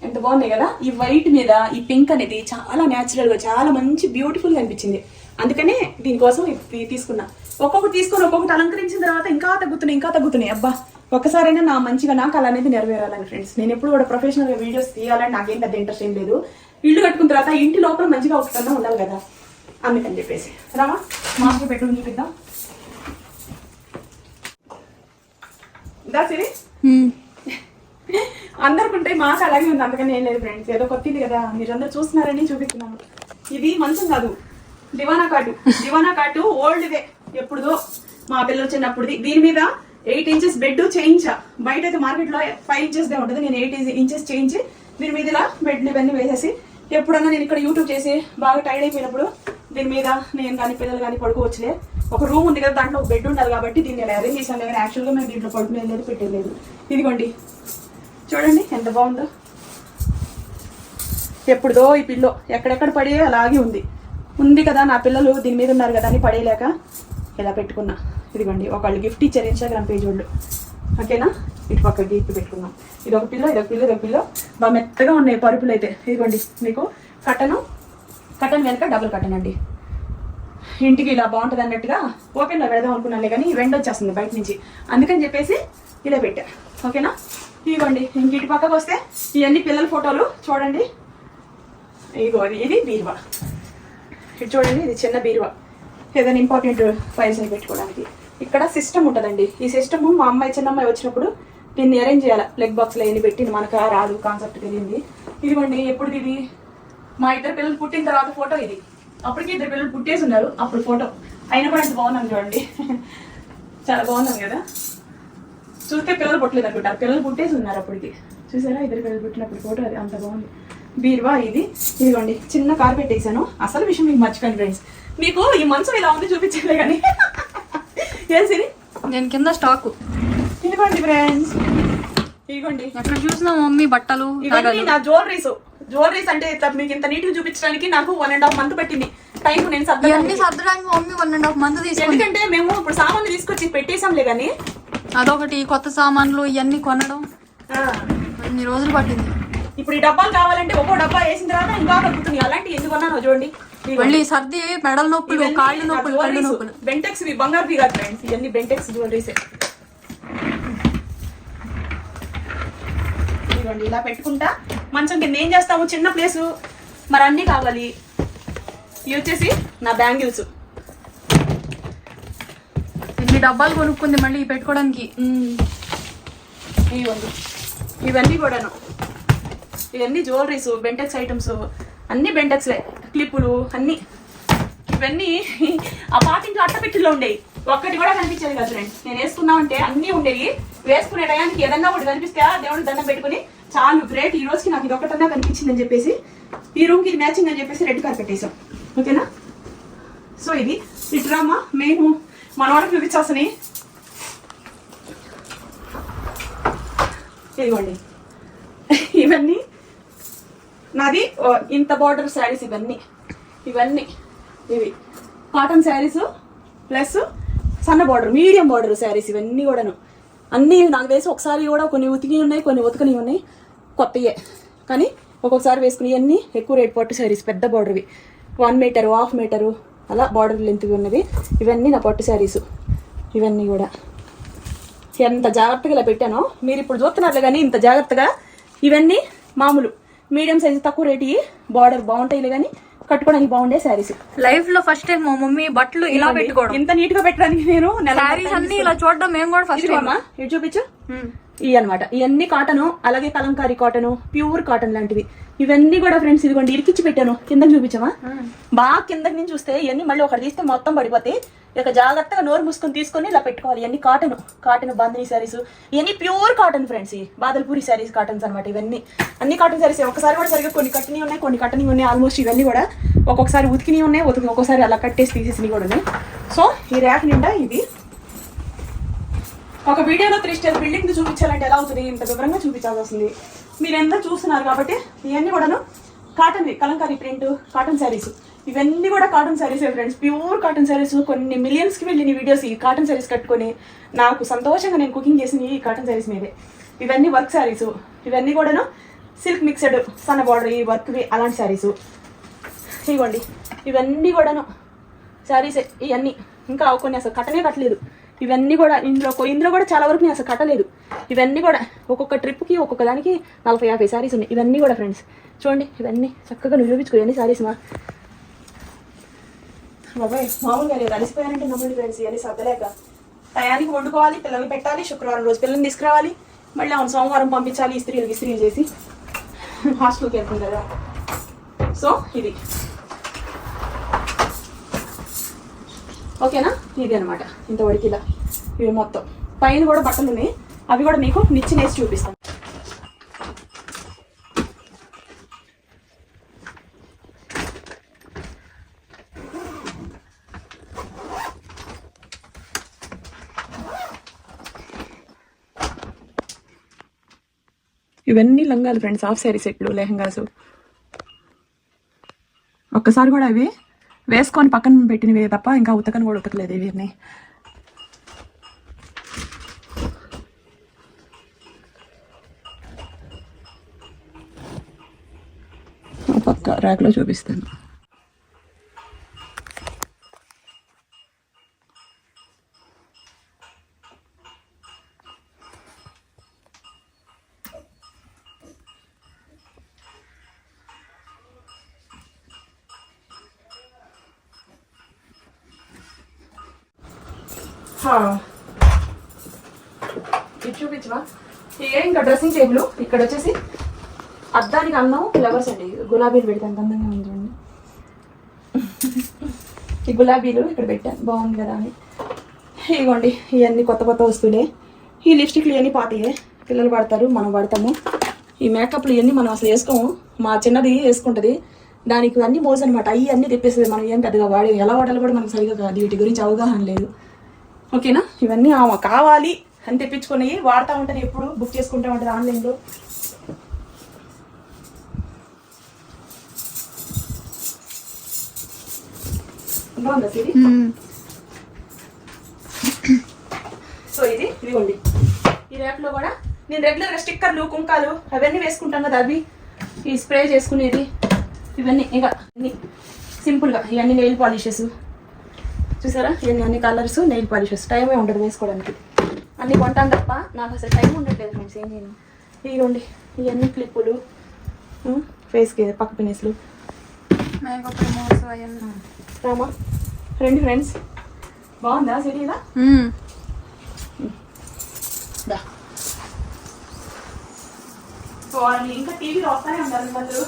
Speaker 1: ఎంత బాగున్నాయి కదా. ఈ వైట్ మీద ఈ పింక్ అనేది చాలా న్యాచురల్ గా చాలా మంచి బ్యూటిఫుల్ గా అనిపించింది. అందుకనే దీనికోసం తీసుకున్నా. ఒక్కొక్కటి తీసుకొని ఒక్కొక్కటి అలంకరించిన తర్వాత ఇంకా తగ్గుతున్నాయి. అబ్బా ఒక్కసారైనా నా మంచిగా నా కళ అనేది నెరవేరాలని ఫ్రెండ్స్. నేను ఎప్పుడు కూడా ప్రొఫెషనల్ గా వీడియోస్ తీయాలని నాకేం పెద్ద ఇంట్రెస్ట్ ఏం లేదు. ఇల్లు కట్టుకున్న తర్వాత ఇంటి లోపల మంచిగా ఒకటన్నా ఉండాలి కదా, అందుకని చెప్పేసి. రామా మాస్టర్ పెట్టుకుని చూపిద్దాం. దాసిరి అందరికుంటే మాకు అలాగే ఉంది, అందుకని ఏం లేదు ఫ్రెండ్స్. ఏదో కొత్తది కదా మీరందరూ చూస్తున్నారని చూపిస్తున్నాను. ఇది మంచం కాదు, దివానా కాటు ఓల్డ్ ఇదే, ఎప్పుడుదో మా పిల్లలు చిన్నప్పుడుది. దీని మీద 8 inches బెడ్ చేయించా. బయట అయితే మార్కెట్ లో 5 inches దే ఉంటుంది, నేను 8 inches చేయించి దీని మీద ఇలా బెడ్లు ఇవన్నీ వేసేసి ఎప్పుడన్నా నేను ఇక్కడ యూట్యూబ్ చేసి బాగా టైర్డ్ అయిపోయినప్పుడు దీని మీద నేను కానీ పిల్లలు కానీ పడుకోవచ్చులే. ఒక రూమ్ ఉంది కదా, దాంట్లో ఒక బెడ్ ఉండాలి కాబట్టి దీన్ని ఇలా అరేంజ్ చేశాను. కానీ యాక్చువల్గా మేము దీంట్లో పడుకునేది లేదు, పెట్టేది లేదు. ఇదిగోండి చూడండి ఎంత బాగుందో.
Speaker 2: ఎప్పుడుదో ఈ పిల్లో ఎక్కడెక్కడ పడే అలాగే ఉంది కదా, నా పిల్లలు దీని మీద ఉన్నారు కదా అని పడేయలేక ఇలా పెట్టుకున్నా. ఇదిగోండి ఒకళ్ళు గిఫ్ట్ ఇచ్చారు ఇన్స్టాగ్రామ్ పేజ్ వాళ్ళు, ఓకేనా. ఇటు పక్క గిఫ్ట్ పెట్టుకున్నాం. ఇదొక పిల్లో బాగా మెత్తగా ఉన్నాయి పరుపులు అయితే. ఇదిగోండి మీకు కట్టన్ వెనక డబుల్ కట్టన్ అండి. ఇంటికి ఇలా బాగుంటుంది అన్నట్టుగా ఓపెన్లో పెడదాం అనుకున్నాను కానీ వెండ వచ్చేస్తుంది బయట నుంచి, అందుకని చెప్పేసి ఇలా పెట్టా, ఓకేనా. ఇదిగోండి ఇంక ఇటు పక్కకు వస్తే ఇవన్నీ పిల్లల ఫోటోలు చూడండి. ఇదిగో ఇది బీరువా, ఇటు చూడండి, ఇది చిన్న బీరువా, ఏదైనా ఇంపార్టెంట్ ఫైల్స్ అని పెట్టుకోవడానికి. ఇక్కడ సిస్టమ్ ఉంటుందండి. ఈ సిస్టమ్ మా అమ్మాయి చిన్న అమ్మాయి వచ్చినప్పుడు దీన్ని అరేంజ్ చేయాలి. ప్లగ్ బాక్స్లో అవన్నీ పెట్టింది, మనకు రాదు, కాన్సెప్ట్ తెలియంది. ఇదిగోండి ఎప్పుడు ఇది మా ఇద్దరు పిల్లలు పుట్టిన తర్వాత ఫోటో ఇది. అప్పటికి ఇద్దరు పిల్లలు పుట్టేసి ఉన్నారు అప్పుడు ఫోటో, అయినా కూడా ఎంత బాగున్నాను చూడండి. చాలా బాగున్నాను కదా, చూస్తే పిల్లలు పుట్టలేదు అనుకుంటారు, పిల్లలు పుట్టేసి ఉన్నారు అప్పటికి. చూసారా ఇద్దరు పిల్లలు పుట్టినప్పుడు ఫోటో, అది అంత బాగుంది. బీరువా ఇదిగోండి చిన్న కార్పెట్ వేసాను. అసలు విషయం మీకు మర్చిపోయాను ఫ్రెండ్స్, మీకు ఈ మంచం ఇలా ఉంది చూపించలే కానీ ఏం సిరి
Speaker 4: నేను కింద స్టాక్.
Speaker 2: ఇదిగోండి ఫ్రెండ్స్, ఇదిగోండి
Speaker 4: ఎక్కడ చూసినా మమ్మీ బట్టలు
Speaker 2: ఇవన్నీ నా జ్యువెలరీస్ అంటే ఇట్లా మీకు ఇంత నీట్ గా చూపించడానికి నాకు 1.5 month పట్టింది టైం. నేను
Speaker 4: సర్దడానికి మమ్మీ 1.5 month తీసుకుంది.
Speaker 2: ఎందుకంటే మేము ఇప్పుడు సామాన్లు తీసుకొచ్చి పెట్టేసాంలే కానీ
Speaker 4: అదొకటి కొత్త సామాన్లు ఇవన్నీ కొనడం అన్ని రోజులు పట్టింది.
Speaker 2: ఇప్పుడు ఈ డబ్బాలు కావాలంటే ఒక్కో డబ్బా వేసిన తర్వాత ఇంకా తగ్గుతుంది. అలాంటి ఎందుకు అన్నాను చూడండి.
Speaker 4: మళ్ళీ సర్ది మెడల నొప్పులు, కాళ్ళు నొప్పులు, కళ్ళు నొప్పులు.
Speaker 2: బెంటెక్స్ బంగారు కాదు ఫ్రెండ్స్, ఇవన్నీ బెంటెక్స్ జ్యువెలరీస్. ఇదిగోండి ఇలా పెట్టుకుంటా మంచం కింద. ఏం చేస్తాము, చిన్న ప్లేసు మరి అన్నీ కావాలి. ఇవి వచ్చేసి నా బ్యాంగిల్స్.
Speaker 4: ఇన్ని డబ్బాలు కొనుక్కుంది మళ్ళీ పెట్టుకోవడానికి.
Speaker 2: ఇవన్నీ కూడాను, ఇవన్నీ జ్యువెలరీస్, బెంటెక్స్ ఐటమ్స్ అన్ని బెంటెక్స్లే, క్లిప్పులు అన్ని. ఇవన్నీ ఆ పాటింట్లో అట్టపెట్టిలో ఉండేవి, ఒక్కటి కూడా కనిపించేది కదా ఫ్రెండ్స్. నేను వేసుకున్నామంటే అన్నీ ఉండేవి. వేసుకునే టయానికి ఏదన్నా ఒకటి కనిపిస్తే దేవుడికి దండం పెట్టుకుని చాలు గ్రేట్, ఈ రోజుకి నాకు ఇది ఒకటన్నా కనిపించింది అని చెప్పేసి ఈ రూమ్కి ఇది మ్యాచింగ్ అని చెప్పేసి రెడ్ కార్పెట్ వేసాం, ఓకేనా. సో ఇది ఇట్రామా మేము మన వాళ్ళకి చూపించాల్సినవి. ఇదిగోండి ఇవన్నీ నాది ఇంత బార్డర్ శారీస్. ఇవన్నీ ఇవి కాటన్ శారీస్ ప్లస్ సన్న బార్డర్, మీడియం బార్డర్ శారీస్. ఇవన్నీ కూడాను అన్నీ నాకు వేసి ఒకసారి కూడా కొన్ని ఉతికి ఉన్నాయి, కొన్ని ఉతకని ఉన్నాయి, కొత్తయే కానీ ఒక్కొక్కసారి వేసుకుని. ఇవన్నీ ఎక్కువ రేట్ పట్టు శారీస్, పెద్ద బార్డర్వి, 1 meter, 1/2 meter అలా బార్డర్ లెంత్వి ఉన్నవి. ఇవన్నీ నా పట్టు శారీస్. ఇవన్నీ కూడా ఎంత జాగ్రత్తగా ఇలా పెట్టానో మీరు ఇప్పుడు చూస్తున్నారు కానీ ఇంత జాగ్రత్తగా. ఇవన్నీ మామూలు మీడియం సైజు తక్కువ రేటు, బార్డర్ బాగుంటాయిలే కానీ కట్టుకోవడానికి బాగుండే శారీస్.
Speaker 4: లైఫ్ లో ఫస్ట్ టైం మా మమ్మీ బట్టలు ఇలా పెట్టుకోవడం,
Speaker 2: ఇంత నీట్ గా పెట్టడానికి నేను
Speaker 4: శారీస్ అన్ని ఇలా చూడడం మేము కూడా ఫస్ట్ టైం.
Speaker 2: ఇటు చూపించు. ఇవి అనమాట, ఇవన్నీ కాటను, అలాగే కలంకారీ కాటను, ప్యూర్ కాటన్ లాంటివి. ఇవన్నీ కూడా ఫ్రెండ్స్ ఇదిగోండి ఇరికిచ్చి పెట్టాను. కిందకి చూపించామా, బాగా కిందకి నుంచి చూస్తే ఇవన్నీ మళ్ళీ ఒకటి తీస్తే మొత్తం పడిపోతాయి. ఇక జాగ్రత్తగా నోరు మూసుకొని తీసుకొని ఇలా పెట్టుకోవాలి. ఇవన్నీ కాటన్ బాందిని శారీస్, ఇవన్నీ ప్యూర్ కాటన్ ఫ్రెండ్స్. బాదల్పూరి శారీస్ కాటన్స్ అనమాట. ఇవన్నీ అన్ని కాటన్ శారీస్. ఒకసారి కూడా సరిగ్గా కొన్ని కట్టినవి ఉన్నాయి, కొన్ని కట్టనివి ఉన్నాయి. ఆల్మోస్ట్ ఇవన్నీ కూడా ఒక్కొక్కసారి ఉతికినవి ఉన్నాయి, ఒక్కొక్కసారి అలా కట్టేసి తీసేసినవి కూడా ఉన్నాయి. సో ఈ ర్యాక్ నిండా ఇది. ఒక వీడియోలో 3 స్టెప్ బిల్డింగ్ చూపించాలంటే ఎలా అవుతుంది, ఇంత వివరంగా చూపించాల్సి వస్తుంది. మీరు ఎంత చూస్తున్నారు కాబట్టి ఇవన్నీ కూడాను cotton, Kalamkari print cotton saris. ఇవన్నీ కూడా cotton saris friends, pure cotton saris. కొన్ని మిలియన్స్కి వెళ్ళిన వీడియోస్ ఈ కాటన్ శారీస్ కట్టుకొని నాకు సంతోషంగా నేను కుకింగ్ చేసింది ఈ కాటన్ శారీస్ మీదే. ఇవన్నీ వర్క్ శారీస్. ఇవన్నీ కూడాను సిల్క్ మిక్సెడ్, సన్న బార్డర్, ఈ వర్క్వి అలాంటి శారీస్. ఇవ్వండి ఇవన్నీ కూడాను శారీస్. ఇవన్నీ ఇంకా కొన్ని అసలు కట్టనే కట్టలేదు. ఇవన్నీ కూడా ఇందులో కూడా చాలా వరకు నేను అసలు కట్టలేదు. ఇవన్నీ కూడా ఒక్కొక్క ట్రిప్కి ఒక్కొక్క దానికి 40-50 శారీస్ ఉన్నాయి. ఇవన్నీ కూడా ఫ్రెండ్స్ చూడండి, ఇవన్నీ చక్కగా నువ్వు చూపించుకో. ఇవన్నీ శారీస్ మా బాబాయ్ మామూలుగా లేదు, అలసిపోయానంటే నమ్మండి ఫ్రెండ్స్. ఇవన్నీ సర్దలేక టయానికి వండుకోవాలి, పిల్లల్ని పెట్టాలి, శుక్రవారం రోజు పిల్లల్ని తీసుకురావాలి, మళ్ళీ అవును సోమవారం పంపించాలి ఇస్త్రీలు చేసి హాస్టల్కి వెళ్తుంది కదా. సో ఇది ఓకేనా, ఇది అనమాట. ఇంత వడికిలా ఇవి మొత్తం పైన కూడా బట్టలు ఉన్నాయి, అవి కూడా మీకు నిచ్చినేసి చూపిస్తాను. ఇవన్నీ లంగాలు ఫ్రెండ్స్, హాఫ్ శారీ సెట్లు, లెహంగాసు. ఒక్కసారి కూడా అవి వేసుకొని పక్కన పెట్టినవి తప్ప ఇంకా ఉతకని కూడా ఉతకలేదు ఇవన్నీ. పక్క ర్యాక్లో చూపిస్తాను. ఇది చూపించవా? ఇదే ఇంకా డ్రెస్సింగ్ టేబుల్. ఇక్కడ వచ్చేసి అద్దానికి అన్నం ఫ్లవర్స్ అండి, గులాబీలు పెడతాను అందంగా ఉంది చూడండి. ఈ గులాబీలు ఇక్కడ పెట్టాను బాగుంది కదా అని. ఇదిగోండి ఇవన్నీ కొత్త కొత్త వస్తువులే. ఈ లిప్స్టిక్లు ఇవన్నీ పాతయే, పిల్లలు పడతారు మనం పడతాము. ఈ మేకప్లు ఇవన్నీ మనం అసలు వేసుకోము, మా చిన్నది వేసుకుంటుంది. దానికి అన్ని మోజు అనమాట, అవి అన్నీ తెప్పేస్తుంది. మనం ఏం పెద్దగా వాడి ఎలా వాడాలో కూడా మనకు సరిగా కాదు, వీటి గురించి అవగాహన లేదు. ఓకేనా? ఇవన్నీ కావాలి అని తెప్పించుకొని వాడుతూ ఉంటుంది, ఎప్పుడు బుక్ చేసుకుంటూ ఉంటుంది ఆన్లైన్లో. బాగుందా సిరి? సో ఇదిగోండి ఈ ర్యాక్లో కూడా నేను రెగ్యులర్గా స్టిక్కర్లు కుంకాలు అవన్నీ వేసుకుంటాను కదా, అవి ఈ స్ప్రే చేసుకునేది ఇవన్నీ ఇక అన్ని సింపుల్గా. ఇవన్నీ నెయిల్ పాలిషెస్ చూసారా, ఇవన్నీ అన్ని కలర్స్ నెయిల్ పాలిషెస్. టైమే ఉండదు వేసుకోవడానికి, అన్నీ కొంటాను తప్ప నాకు అసలు టైం ఉండట్లేదు ఫ్రెండ్స్. ఏం నేను ఇదిగోండి ఇవన్నీ క్లిప్పులు, ఫేస్కి పక్క పినేస్లు. రామా రండి ఫ్రెండ్స్, బాగుందా సిరీలా? ఇంకా టీవీలో వస్తానే ఉంటారు వాళ్ళు.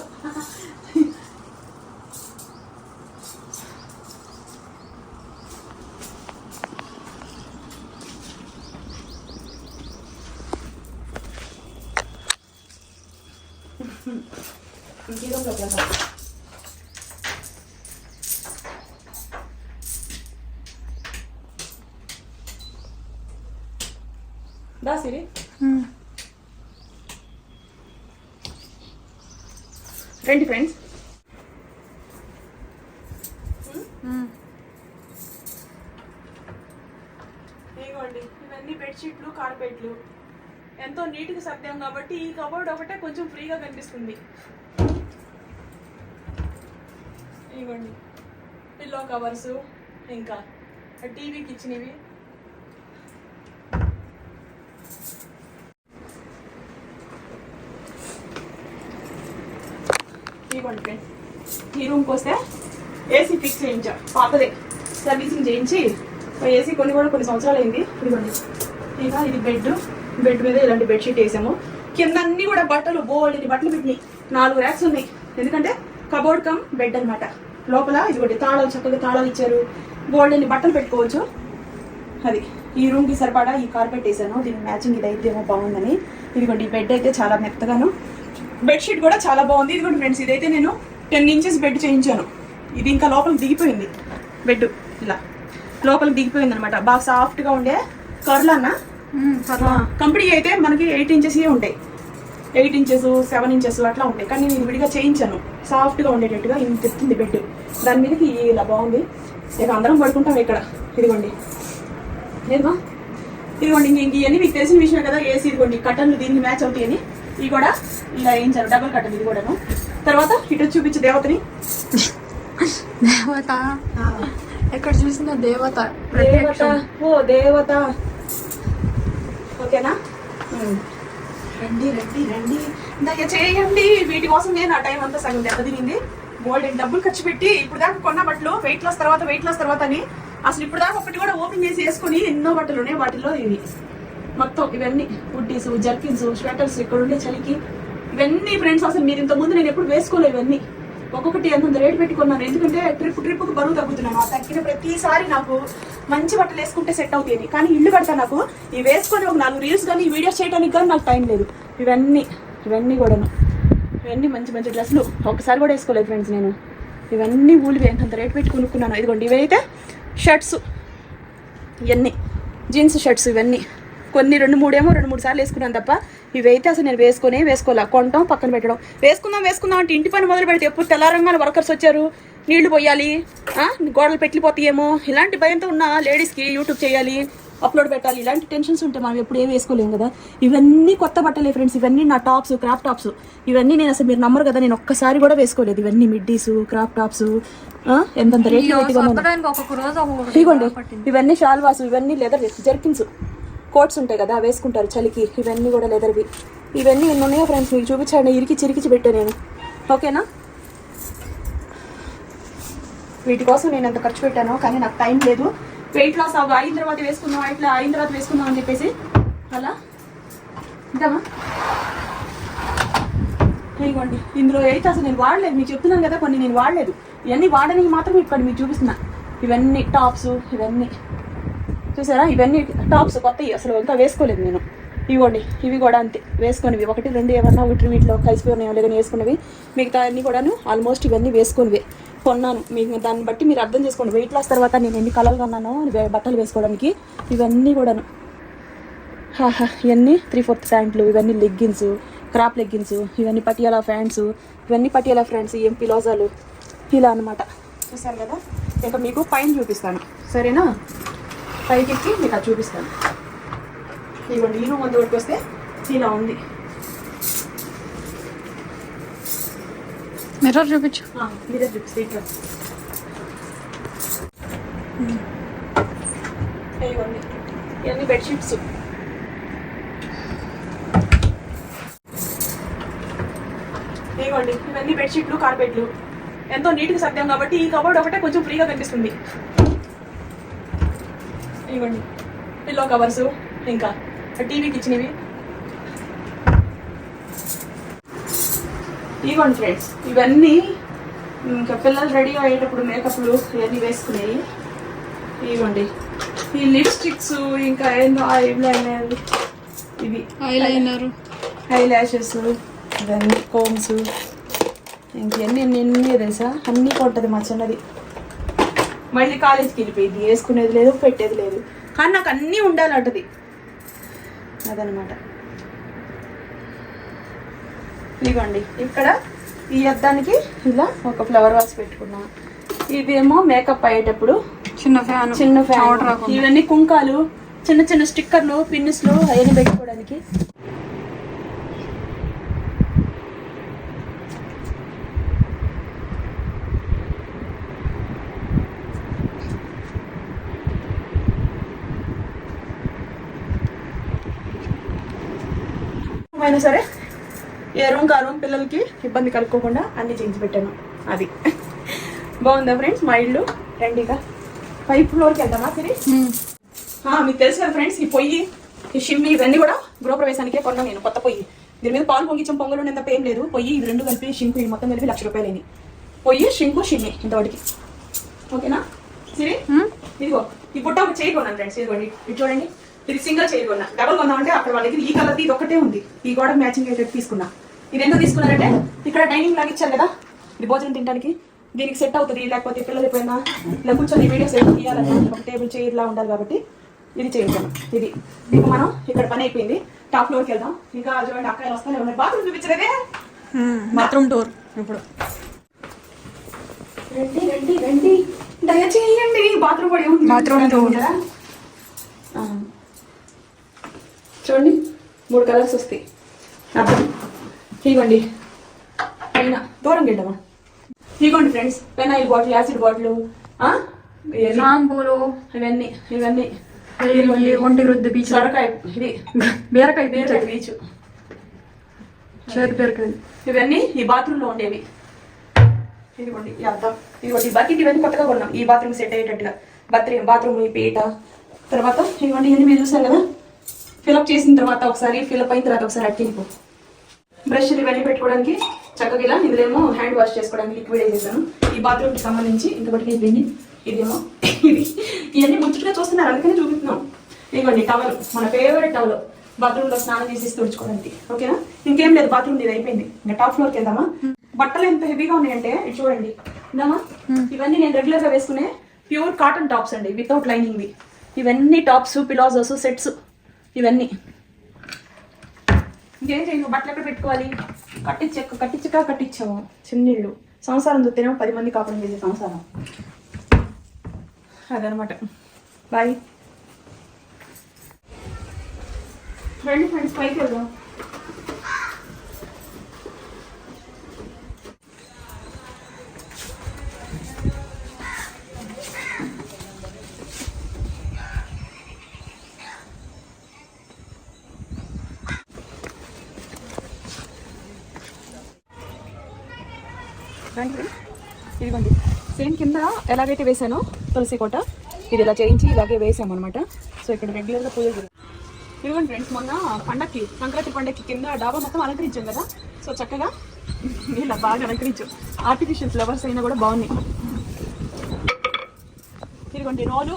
Speaker 2: దా సిరి రండి ఫ్రెండ్స్. ఇదిగోండి ఇవన్నీ బెడ్షీట్లు కార్పెట్లు ఎంతో నీట్గా సర్దాం కాబట్టి ఈ కబోర్డ్ ఒకటే కొంచెం ఫ్రీగా కనిపిస్తుంది. ఇదిగోండి పిల్లో కవర్స్, ఇంకా టీవీకి ఇచ్చినవి. ఇదిగోండి ఫ్రెండ్స్, ఈ రూమ్కి వస్తే ఏసీ ఫిక్స్ చేయించా, పాతదే సర్వీసింగ్ చేయించి. ఏసీ కొన్ని సంవత్సరాలు అయింది. ఇదిగోండి ఇక ఇది బెడ్ మీద ఇలాంటి బెడ్షీట్ వేసాము. కింద అన్ని కూడా బట్టలు బోల్డ్ బట్టలు పెట్టినాయి. 4 ర్యాక్స్ ఉన్నాయి, ఎందుకంటే కబోర్డ్ కమ్ బెడ్ అనమాట. లోపల ఇదిగోండి తాళాలు, చక్కగా తాళాలు ఇచ్చారు, బోల్డ్ బట్టలు పెట్టుకోవచ్చు. అది ఈ రూమ్కి సరిపడా ఈ కార్పెట్ వేసాను, దీనికి మ్యాచింగ్ ఇది అయితే ఏమో బాగుందని. ఇదిగోండి ఈ బెడ్ అయితే చాలా మెత్తగాను, బెడ్షీట్ కూడా చాలా బాగుంది. ఇదిగోండి ఫ్రెండ్స్ ఇదైతే నేను 10 ఇంచెస్ బెడ్ చేయించాను. ఇది ఇంకా లోపలికి దిగిపోయింది, బెడ్ ఇలా లోపలికి దిగిపోయింది అనమాట. బాగా సాఫ్ట్గా ఉండే కర్ల్ అన్న కంపెనీ అయితే మనకి 8 ఇంచెస్ ఉంటాయి, 8 ఇంచెస్ 7 ఇంచెస్ అట్లా ఉంటాయి. కానీ నేను విడిగా చేయించాను సాఫ్ట్గా ఉండేటట్టుగా. ఇంత తెస్తుంది బెడ్, దాని మీదకి ఇలా బాగుంది. ఇక అందరం పడుకుంటాం ఇక్కడ. ఇదిగోండి లేదమ్మా, ఇదిగోండి ఇంక ఇవన్నీ మీకు తెలిసిన విషయం కదా. ఏసీ ఇదిగోండి కటన్లు దీనికి మ్యాచ్ అవుతాయని ఇవి కూడా ఇలా వేయించారు, డబుల్ కటన్ ఇది కూడాను. తర్వాత ఇటు చూపించే దేవతని.
Speaker 4: దేవత ఎక్కడ చూసిన దేవత,
Speaker 2: ఓ దేవత. ఓకేనా? రండి రండి రండి దయచేయండి. వీటి కోసం నేను ఆ టైం అంతా సగం దెబ్బతినింది. గోల్డెన్ డబ్బులు ఖర్చు పెట్టి ఇప్పుడు దాకా కొన్న బట్టలు వెయిట్ లాస్ తర్వాత అని అసలు ఇప్పుడు దాకా ఒకటి కూడా ఓపెన్ చేసి వేసుకుని ఎన్నో బట్టలు ఉన్నాయి. వాటిలో ఇవి మొత్తం ఇవన్నీ హుడ్డీస్, జర్కిన్స్, స్వెటర్స్, ఇక్కడ ఉండే చలికి ఇవన్నీ ఫ్రెండ్స్ అసలు మీరు ఇంతకుముందు నేను ఎప్పుడు వేసుకోలేదు. ఇవన్నీ ఒక్కొక్కటి అంతంత రేటు పెట్టుకున్నాను, ఎందుకంటే ట్రిప్కు బరువు తగ్గుతున్నాను. ఆ తగ్గిన ప్రతిసారి నాకు మంచి బట్టలు వేసుకుంటే సెట్ అవుతాయి. కానీ ఇల్లు కడతా నాకు ఇవి వేసుకొని ఒక 4 రీల్స్ కానీ వీడియోస్ చేయడానికి కానీ నాకు టైం లేదు. ఇవన్నీ కూడాను ఇవన్నీ మంచి డ్రెస్సులు ఒకసారి కూడా వేసుకోలేదు ఫ్రెండ్స్ నేను. ఇవన్నీ ఊలివి అంత రేటు పెట్టి కొనుక్కున్నాను. ఇదిగోండి ఇవైతే షర్ట్స్, ఇవన్నీ జీన్స్ షర్ట్స్, ఇవన్నీ కొన్ని 2-3 సార్లు వేసుకున్నాను తప్ప ఇవైతే అసలు నేను వేసుకోవాలా, కొంటాం పక్కన పెట్టడం, వేసుకుందాం అంటే ఇంటి పని మొదలు పెడితే ఎప్పుడు తెల్లారంగానే వర్కర్స్ వచ్చారు, నీళ్లు పోయాలి, గోడలు పెట్టిపోతాయేమో ఇలాంటి భయంతో ఉన్న లేడీస్కి యూట్యూబ్ చేయాలి, అప్లోడ్ పెట్టాలి, ఇలాంటి టెన్షన్స్ ఉంటే మనం ఎప్పుడు ఏం వేసుకోలేము కదా. ఇవన్నీ కొత్త బట్టలే ఫ్రెండ్స్, ఇవన్నీ నా టాప్స్, క్రాప్ టాప్స్, ఇవన్నీ నేను అసలు మీరు నమ్మరు కదా, నేను ఒక్కసారి కూడా వేసుకోలేదు. ఇవన్నీ మిడ్డీస్, క్రాప్ టాప్స్, ఎంతంత రేట్ ఇదిగోండి. ఇవన్నీ షాల్వాస్, ఇవన్నీ లెదర్ జర్కిన్స్, కోట్స్ ఉంటాయి కదా వేసుకుంటారు చలికి, ఇవన్నీ కూడా లెదర్వి. ఇవన్నీ ఎన్ని ఉన్నాయో ఫ్రెండ్స్ మీకు చూపించండి, చిరికిచి పెట్టాను నేను. ఓకేనా, వీటి కోసం నేను ఎంత ఖర్చు పెట్టానో, కానీ నాకు టైం లేదు. వెయిట్ లాస్ అయిన తర్వాత వేసుకుందాం, ఇట్లా అయిన తర్వాత వేసుకుందాం అని చెప్పేసి అలా ఇంకామా. ఇదిగోండి, ఇందులో అయితే అసలు నేను వాడలేదు, మీకు చెప్తున్నాను కదా కొన్ని నేను వాడలేదు. ఇవన్నీ వాడడానికి మాత్రం ఇక్కడ మీకు చూపిస్తున్నా. ఇవన్నీ టాప్స్, ఇవన్నీ చూసారా, ఇవన్నీ టాప్స్ కొత్తవి, అసలు ఇంకా వేసుకోలేదు నేను. ఇవ్వండి, ఇవి కూడా అంతే వేసుకునేవి, 1-2 ఏమన్నా ఒకటి వీటిలో కలిసిపోయినాయో లేదని వేసుకున్నవి. మిగతా అన్నీ కూడాను ఆల్మోస్ట్ ఇవన్నీ వేసుకునివే కొన్నాను. మీకు దాన్ని బట్టి మీరు అర్థం చేసుకోండి. వెయిట్ లాస్ తర్వాత నేను ఎన్ని కలర్లు కొన్నానో బట్టలు వేసుకోవడానికి. ఇవన్నీ కూడాను ఇవన్నీ 3/4 ప్యాంట్లు, ఇవన్నీ లెగ్గిన్స్, క్రాప్ లెగ్గిన్స్, ఇవన్నీ పటియాలా ప్యాంట్స్, ఇవన్నీ పటియాలా ఫ్యాంట్స్, ఏం పిలోజాలు, ఇలా అనమాట. చూసారు కదా, ఇంకా మీకు పైన చూపిస్తాను సరేనా, పైకి ఎక్కి మీకు అది చూపిస్తాను. ఇవ్వండి, ఈ రూమ్ అంత వరకు వస్తే ఇలా ఉంది.
Speaker 4: మిర్రర్ చూపించు.
Speaker 2: మీరే చూపిస్తే ఇట్లా ఇవ్వండి, ఇవన్నీ బెడ్షీట్స్. ఇవ్వండి, ఇవన్నీ బెడ్షీట్లు, కార్పెట్లు ఎంతో నీట్గా సర్దాం కాబట్టి ఈ కబోర్డ్ ఒకటే కొంచెం ఫ్రీగా కనిపిస్తుంది. ఇవ్వండి, పిల్లో కవర్స్, ఇంకా టీవీకి ఇచ్చినవి. ఇవ్వండి ఫ్రెండ్స్, ఇవన్నీ ఇంకా పిల్లలు రెడీ అయ్యేటప్పుడు మేకప్లు ఇవన్నీ వేసుకునేవి. ఇవ్వండి, ఈ లిప్స్టిక్స్, ఇంకా ఏందో ఐలైనర్, ఇవి
Speaker 4: ఐలైనర్,
Speaker 2: ఐ ల్యాషెస్, ఇవన్నీ కోమ్స్, ఇంకెన్ని ఎన్ని తెలుసా, అన్నీ కొంటుంది మా చిన్నది. మళ్ళీ కాలేజీకి వెళ్ళిపోయింది, వేసుకునేది లేదు, పెట్టేది లేదు, కానీ నాకు అన్నీ ఉండాలంటది. అదనమాట. ఇవ్వండి, ఇక్కడ ఈ అద్దానికి ఇలా ఒక ఫ్లవర్ వాస్ పెట్టుకున్నా. ఇదేమో మేకప్ అయ్యేటప్పుడు
Speaker 4: చిన్న ఫ్యాన్,
Speaker 2: ఇవన్నీ కుంకాలు, చిన్న స్టిక్కర్లు, పిన్నుస్లు అవన్నీ పెట్టుకోవడానికి. అయినా సరే ఏ రూమ్ కా రూమ్ పిల్లలకి ఇబ్బంది కలుక్కోకుండా అన్ని చేయించి పెట్టాను. అది బాగుందా ఫ్రెండ్స్ మా ఇల్లు. రండిగా 5th ఫ్లోర్కి వెళ్తామా సరే. మీకు తెలుసు కదా ఫ్రెండ్స్, ఈ పొయ్యి, ఈ షిమ్మి ఇవన్నీ కూడా గృహప్రవేశానికే కొన్నాను నేను. కొత్త పొయ్యి, దీని మీద పాలు పొంగించాం, పొంగలు ఎంత ఏం లేదు. పొయ్యి ఇవి 2 కలిపి షింకు ఇవి మొత్తం కలిపి 1,00,000 రూపాయలు. పొయ్యి, షింకు, షిమ్మి ఇంతవాడికి. ఓకేనా సరే. ఇదిగో ఈ బుట్ట ఒక చైర్ కొన్నాను ఫ్రెండ్స్. ఇదిగోండి, ఇది చూడండి, ఇది సింగిల్ చైర్ కొన్నా. డబల్ కొందామంటే అక్కడ వాళ్ళ దగ్గర ఈ కలర్ది ఇది ఒకటే ఉంది, ఈ గోడ మ్యాచింగ్ అయ్యేటట్టు తీసుకున్నా. ఇది ఎందుకు తీసుకున్నారంటే ఇక్కడ డైనింగ్ లాగా ఇచ్చారు కదా, ఇది భోజనం తినడానికి దీనికి సెట్ అవుతుంది. లేకపోతే పిల్లలు ఎప్పుడైనా ఇలా కూర్చొని వీడియోస్ తీయాలంటే ఒక టేబుల్ చైర్ లా ఉండాలి కాబట్టి ఇది చేయించాను. ఇది ఇప్పుడు మనం ఇక్కడ పని అయిపోయింది, టాప్ ఫ్లోర్కి వెళ్దాం. ఇంకా చూడండి అక్కడ వస్తానే ఉన్నాయి. బాత్రూమ్ చూపించలేదే,
Speaker 4: బాత్రూమ్ డోర్. ఇప్పుడు
Speaker 2: రండి రండి రండి, దయచేయండి. బాత్రూమ్ కూడా ఏముంది,
Speaker 4: బాత్రూమ్ డోర్
Speaker 2: చూడండి, 3 కలర్స్ వస్తాయి. అర్థం. ఇవ్వండి, పైన దూరంగా వెళ్ళామా. ఇవ్వండి friends, phenyl bottle, acid bottle,
Speaker 4: షాంపూలు,
Speaker 2: ఇవన్నీ ఇవన్నీ
Speaker 4: ఒంటి రుద్ది బీచ్,
Speaker 2: సొరకాయ, ఇది
Speaker 4: బీరకాయ
Speaker 2: బీచ్,
Speaker 4: బీరకాయ,
Speaker 2: ఇవన్నీ ఈ బాత్రూమ్ లో ఉండేవి. ఇదిగోండి ఈ అద్దం, ఇదిగోండి బకెట్, ఇవన్నీ కొత్తగా కొన్నాం ఈ బాత్రూమ్ సెట్ అయ్యేటట్టుగా. బాత్రూమ్ ఈ పీట, తర్వాత ఇవన్నీ ఇవన్నీ మీరు చూసారు కదా. ఫిలప్ చేసిన తర్వాత ఒకసారి, ఫిలప్ అయిన తర్వాత ఒకసారి అట్టింపు. బ్రష్లు ఇవన్నీ పెట్టుకోవడానికి చక్కగా ఇలా. ఇందులో హ్యాండ్ వాష్ చేసుకోవడానికి లిక్విడ్ వేసేసాను. ఈ బాత్రూమ్కి సంబంధించి ఇంకొకటి ఇవ్వండి, ఇదేమో ఇది. ఇవన్నీ ముచ్చటగా చూస్తున్నారు అందుకనే చూపిస్తున్నాం. ఇవ్వండి టవల్, మన ఫేవరెట్ టవల్, బాత్రూంలో స్నానం చేసి తుడుచుకోవడానికి. ఓకేనా, ఇంకేం లేదు, బాత్రూమ్ ఇది అయిపోయింది. ఇంకా టాప్ ఫ్లోర్కి వెళ్దామా. బట్టలు ఎంత హెవీగా ఉన్నాయంటే ఇది చూడండి. ఇందామా, ఇవన్నీ నేను రెగ్యులర్గా వేసుకునే ప్యూర్ కాటన్ టాప్స్ అండి, వితౌట్ లైనింగ్వి. ఇవన్నీ టాప్స్, పిలాజోస్, సెట్స్, ఇవన్నీ ఇంకేం చేయను, బట్టలు ఎక్కడ పెట్టుకోవాలి, కట్టించాము చిన్నీళ్ళు. సంసారం చూస్తేనేమో 10 మంది కాపురం చేసే సంసారం అదనమాట. బాయ్ రండి ఫ్రెండ్స్, పైకి వెళ్దాం. ఇదిగోండి సేమ్ కింద ఎలాగైతే వేసానో తులసి కోట, ఇది ఇలా చేయించి ఇలాగే వేసాము అనమాట. సో ఇక్కడ రెగ్యులర్గా పూజలు జరుగుతాయి. ఇదిగోండి ఫ్రెండ్స్, మొన్న పండక్కి సంక్రాంతి పండక్కి కింద డాబా మొత్తం అలంకరించాం కదా. సో చక్కగా ఇలా బాగా అలంకరించాం. ఆర్టిఫిషియల్ ఫ్లవర్స్ అయినా కూడా బాగున్నాయి. ఇదిగోండి రోలు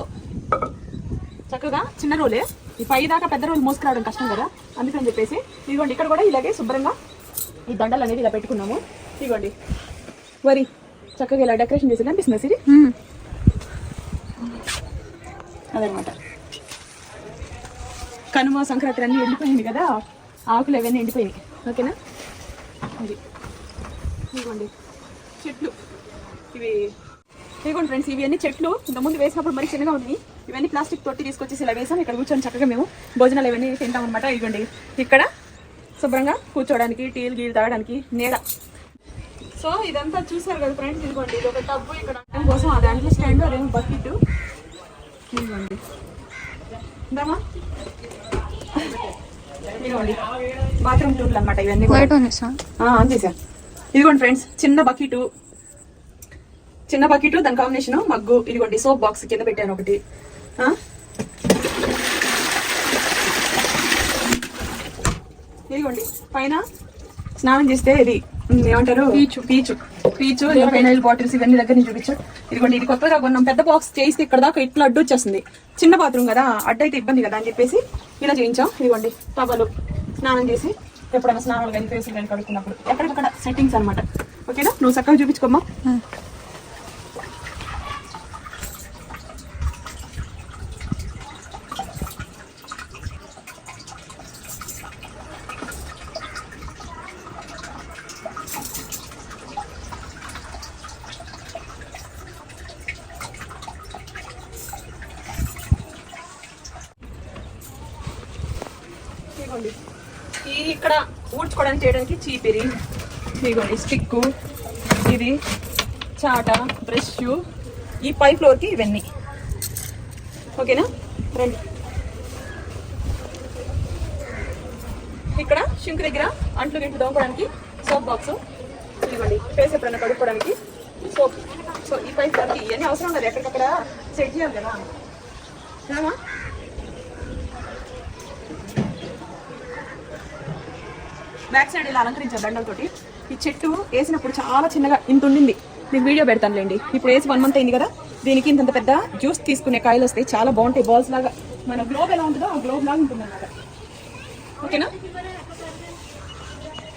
Speaker 2: చక్కగా చిన్న రోలే, ఈ పై దాకా పెద్ద రోలు మోసుకురావడం కష్టం కదా, అందుకని చెప్పేసి ఇదిగోండి ఇక్కడ కూడా ఇలాగే శుభ్రంగా ఈ దండలు అనేది ఇలా పెట్టుకున్నాము. ఇదిగోండి వరి చక్కగా ఇలా డెకరేషన్ చేసి కనిపిస్తుంది సిరి, అదనమాట. కనుమ సంక్రాంతి అన్నీ ఎండిపోయింది కదా, ఆకులు అవన్నీ ఎండిపోయినాయి. ఓకేనా, అది ఇదిగోండి చెట్లు ఇవి. ఇదిగోండి ఫ్రెండ్స్, ఇవి అన్ని చెట్లు ఇంతకుముందు వేసినప్పుడు మరి చిన్నగా ఉన్నాయి. ఇవన్నీ ప్లాస్టిక్ తొట్టి తీసుకొచ్చేసి ఇలా వేసాం. ఇక్కడ కూర్చొని చక్కగా మేము భోజనాలు ఇవన్నీ తింటాం అనమాట. ఇదిగోండి ఇక్కడ శుభ్రంగా కూర్చోవడానికి, టీలు గీలు తాగడానికి నీడ. సో ఇదంతా చూసారు కదా ఫ్రెండ్స్. ఇదిగోండి ఇది ఒక టబ్బు ఇక్కడ కోసం, ఆ దాంట్లో స్టాండ్, అదేమో బకెట్. ఇదిగోండి ఇందామా, ఇదిగోండి బాత్రూమ్ టూర్లు అనమాట ఇవన్నీ ఆన్ చేసా. ఇదిగోండి ఫ్రెండ్స్, చిన్న బకెట్ దాని కాంబినేషన్ మగ్గు. ఇదిగోండి సోప్ బాక్స్ కింద పెట్టాను ఒకటి. ఇదిగోండి పైన స్నానం చేస్తే ఇది ఏమంటారు, పీచు ఫైనల్ బాటిల్స్ ఇవన్నీ దగ్గర నుంచి చూపించు. ఇదిగోండి ఇది కొత్తగా కొన్నాం. పెద్ద బాక్స్ చేస్తే ఇక్కడ దాకా ఇట్లా అడ్డు వచ్చేస్తుంది. చిన్న బాత్రూమ్ కదా, అడ్డు అయితే ఇబ్బంది కదా అని చెప్పేసి ఇలా చేయించాం. ఇదిగోండి టవలు, స్నానం చేసి ఎప్పుడైనా స్నానాలు కానీ ఫేస్ కానీ కడుక్కున్నప్పుడు ఎక్కడికక్కడ సెట్టింగ్స్ అనమాట. ఓకేనా, నువ్వు చక్కగా చూపించుకోమ్మా. ఈ ఇక్కడ ఊడ్చుకోవడానికి చేయడానికి చీపిరి, ఇదిగోండి స్టిక్కు, ఇది చాట, బ్రష్, ఈ పై ఫ్లోర్కి ఇవన్నీ. ఓకేనా రండి. ఇక్కడ షింక్ దగ్గర అంట్లు గింట్లు దోముకోవడానికి సోప్ బాక్స్. ఇదిగోండి ఫేస్ ఎప్పుడైనా కడుక్కోవడానికి సోప్. సో ఈ పై ఫ్లోర్కి ఇవన్నీ అవసరం కదా, ఎక్కడికక్కడ సెట్ చేయాలి కదా. రామా బ్యాక్ సైడ్ ఇలా అలంకరించారు దండలతోటి. ఈ చెట్టు వేసినప్పుడు చాలా చిన్నగా ఇంత ఉండింది, మీకు వీడియో పెడతానులేండి. ఇప్పుడు వేసి 1 మంత్ అయింది కదా, దీనికి ఇంత పెద్ద జ్యూస్ తీసుకునే కాయలు వస్తాయి, చాలా బాగుంటాయి. బాల్స్ లాగా మన గ్లోబ్ ఎలా ఉంటుందో ఆ గ్లోబ్ లాగా ఉంటుంది అన్నమాట. ఓకేనా,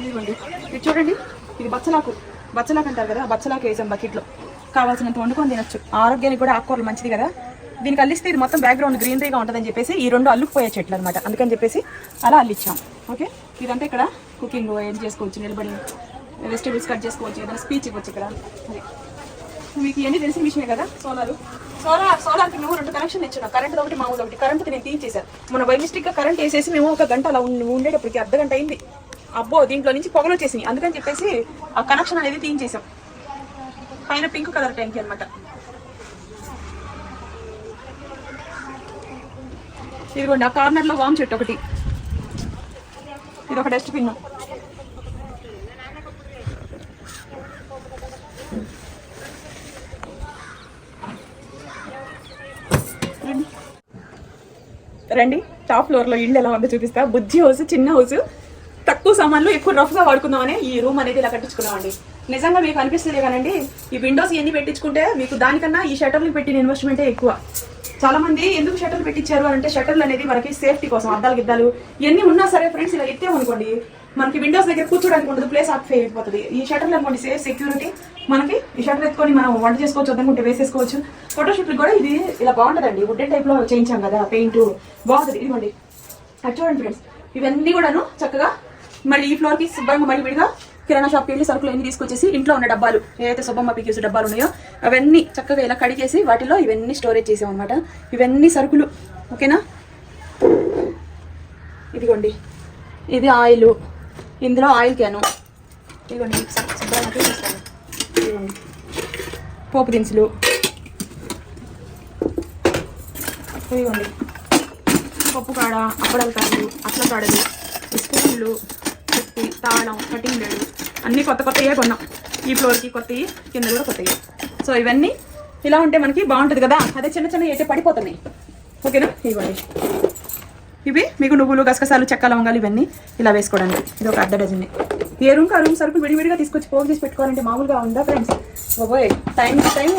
Speaker 2: ఇదిగోండి ఇది చూడండి, ఇది బచ్చలాకు అంటారు కదా, బచ్చలాకు వేసాం బకెట్లో. కావాల్సినంత వండుకొని తినొచ్చు. ఆరోగ్యానికి కూడా ఆకుకూరలు మంచిది కదా. దీనికి అల్లిస్తే ఇది మొత్తం బ్యాక్గ్రౌండ్ గ్రీనరీగా ఉంటుందని చెప్పేసి ఈ 2 అల్లుకుపోయే చెట్లు అనమాట, అందుకని చెప్పేసి అలా అల్లిచ్చాం. ఓకే, ఇదంతా ఇక్కడ కుకింగ్ ఏం చేసుకోవచ్చు, నిలబడి వెజిటేబుల్స్ కట్ చేసుకోవచ్చు, ఏదైనా స్పీచ్ ఇవ్వచ్చు ఇక్కడ. అది మీకు ఇవన్నీ తెలిసిన విషయమే కదా. సోలార్కి మేము 2 కనెక్షన్ ఇచ్చాను, కరెంట్ ఒకటి మామూలు ఒకటి. కరెంట్కి నేను తీయించేసాను మన బై మిస్టేక్గా. కరెంట్ వేసేసి మేము 1 గంట అలా ఉండేటప్పటికి అర్ధగంట అయింది. అబ్బో దీంట్లో నుంచి పొగలు వచ్చేసినాయి, అందుకని చెప్పేసి ఆ కనెక్షన్ అనేది తీయించేసాం. పైన పింక్ కలర్ ట్యాంక్ అనమాట. ఇదిగోండి ఆ కార్నర్ లో వామ్ చెట్టు ఒకటి, ఇది ఒక డస్ట్బిన్. రండి టాప్ ఫ్లోర్ లో ఇల్లు ఎలా ఉందో చూపిస్తా. బుజ్జి హౌస్, చిన్న హౌస్, తక్కువ సామాన్లు ఎక్కువ రఫ్ గా వాడుకుందామని ఈ రూమ్ అనేది ఇలా కట్టించుకున్నామండి. నిజంగా మీకు అనిపిస్తుంది కానండి, ఈ విండోస్ ఇవన్నీ పెట్టించుకుంటే మీకు దానికన్నా ఈ షటర్లు పెట్టిన ఇన్వెస్ట్మెంటే ఎక్కువ. చాలా మంది ఎందుకు షటర్లు పెట్టించారు అంటే, షటర్లు అనేది మనకి సేఫ్టీ కోసం, అద్దాలు గిద్దాలు ఇవన్నీ ఉన్నా సరే ఫ్రెండ్స్ ఇలా ఎత్తేమనుకోండి మనకి విండోస్ దగ్గర కూర్చోడానికి ఉండదు, ప్లేస్ ఆక్యుపై అయిపోతుంది. ఈ షటర్లు అనుకోండి సేఫ్ సెక్యూరిటీ. మనకి ఈ షటర్ ఎత్తుకొని మనం వంట చేసుకోవచ్చు, వద్దనుకుంటే వేసేసుకోవచ్చు. ఫోటోషూట్కి కూడా ఇది ఇలా బాగుంటుందండి. వుడెన్ టైప్ లో చేయించాం కదా పెయింట్, బాగుంటుంది. ఇదిగోండి అది చూడండి ఫ్రెండ్స్, ఇవన్నీ కూడాను చక్కగా మళ్ళీ ఈ ఫ్లోర్ కి శుభ్రంగా మళ్ళీ విడిగా కిరాణా షాప్కి వెళ్ళి సరుకులు అన్ని తీసుకొచ్చేసి ఇంట్లో ఉన్న డబ్బాలు ఏదైతే సుబ్బమ్మ పిక్యూస్ డబ్బాలు ఉన్నాయో అవన్నీ చక్కగా ఇలా కడిగేసి వాటిలో ఇవన్నీ స్టోరేజ్ చేసాం అనమాట. ఇవన్నీ సరుకులు ఓకేనా. ఇదిగోండి ఇది ఆయిల్, ఇందులో ఆయిల్ క్యాను, ఇదిగోండి శుభ్రంగా చూపిస్తాను. ఇదిగోండి పోపు దినుసులు, ఇదిగోండి పప్పు కాడ, అప్పడాల కాడలు, అట్ల కాడలు, స్పూన్లు, చుట్టి, తాళం, కటింగ్ బ్లేడు అన్నీ కొత్త కొత్తయే కొన్నాం. ఈ ఫ్లోర్కి కొత్తవి, కింద కూడా కొత్తవి. సో ఇవన్నీ ఇలా ఉంటే మనకి బాగుంటుంది కదా. అదే చిన్న చిన్న అయితే పడిపోతున్నాయి ఓకేనా. ఇవ్వండి ఇవి మీకు నువ్వులు, గసగసాలు, చెక్క, లవంగాలు ఇవన్నీ ఇలా వేసుకోవడానికి. ఇది ఒక అర్ధ డజన్. ఏ రూమ్ ఆ రూమ్ సరుకులు విడివిడిగా తీసుకొచ్చి పోగు చేసి పెట్టుకోవాలంటే మామూలుగా ఉందా ఫ్రెండ్స్? ఓబోయ్ టైం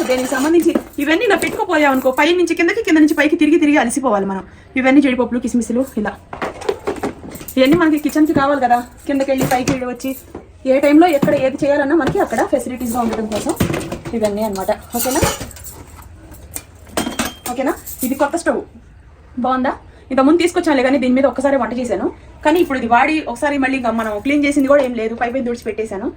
Speaker 2: దేనికి సంబంధించి ఇవన్నీ ఇలా పెట్టుకోపోయాం అనుకో, పై నుంచి కిందకి, కింద నుంచి పైకి తిరిగి అలసిపోవాలి మనం. ఇవన్నీ జీడిపప్పులు, కిస్మిస్లు ఇలా ఇవన్నీ మనకి కిచెన్కి కావాలి కదా. కిందకి వెళ్ళి పైకి వెళ్ళి వచ్చి ఏ టైంలో ఎక్కడ ఏది చేయాలన్నా మనకి అక్కడ ఫెసిలిటీస్గా ఉండడం కోసం ఇవన్నీ అనమాట. ఓకేనా. ఇది కొత్త స్టవ్ బాగుందా? ఇంతకుముందు తీసుకొచ్చానులే కానీ దీని మీద ఒక్కసారి వంట చేశాను. కానీ ఇప్పుడు ఇది వాడి ఒకసారి మళ్ళీ మనం క్లీన్ చేసింది కూడా ఏం లేదు, పై తుడిచి పెట్టేశాను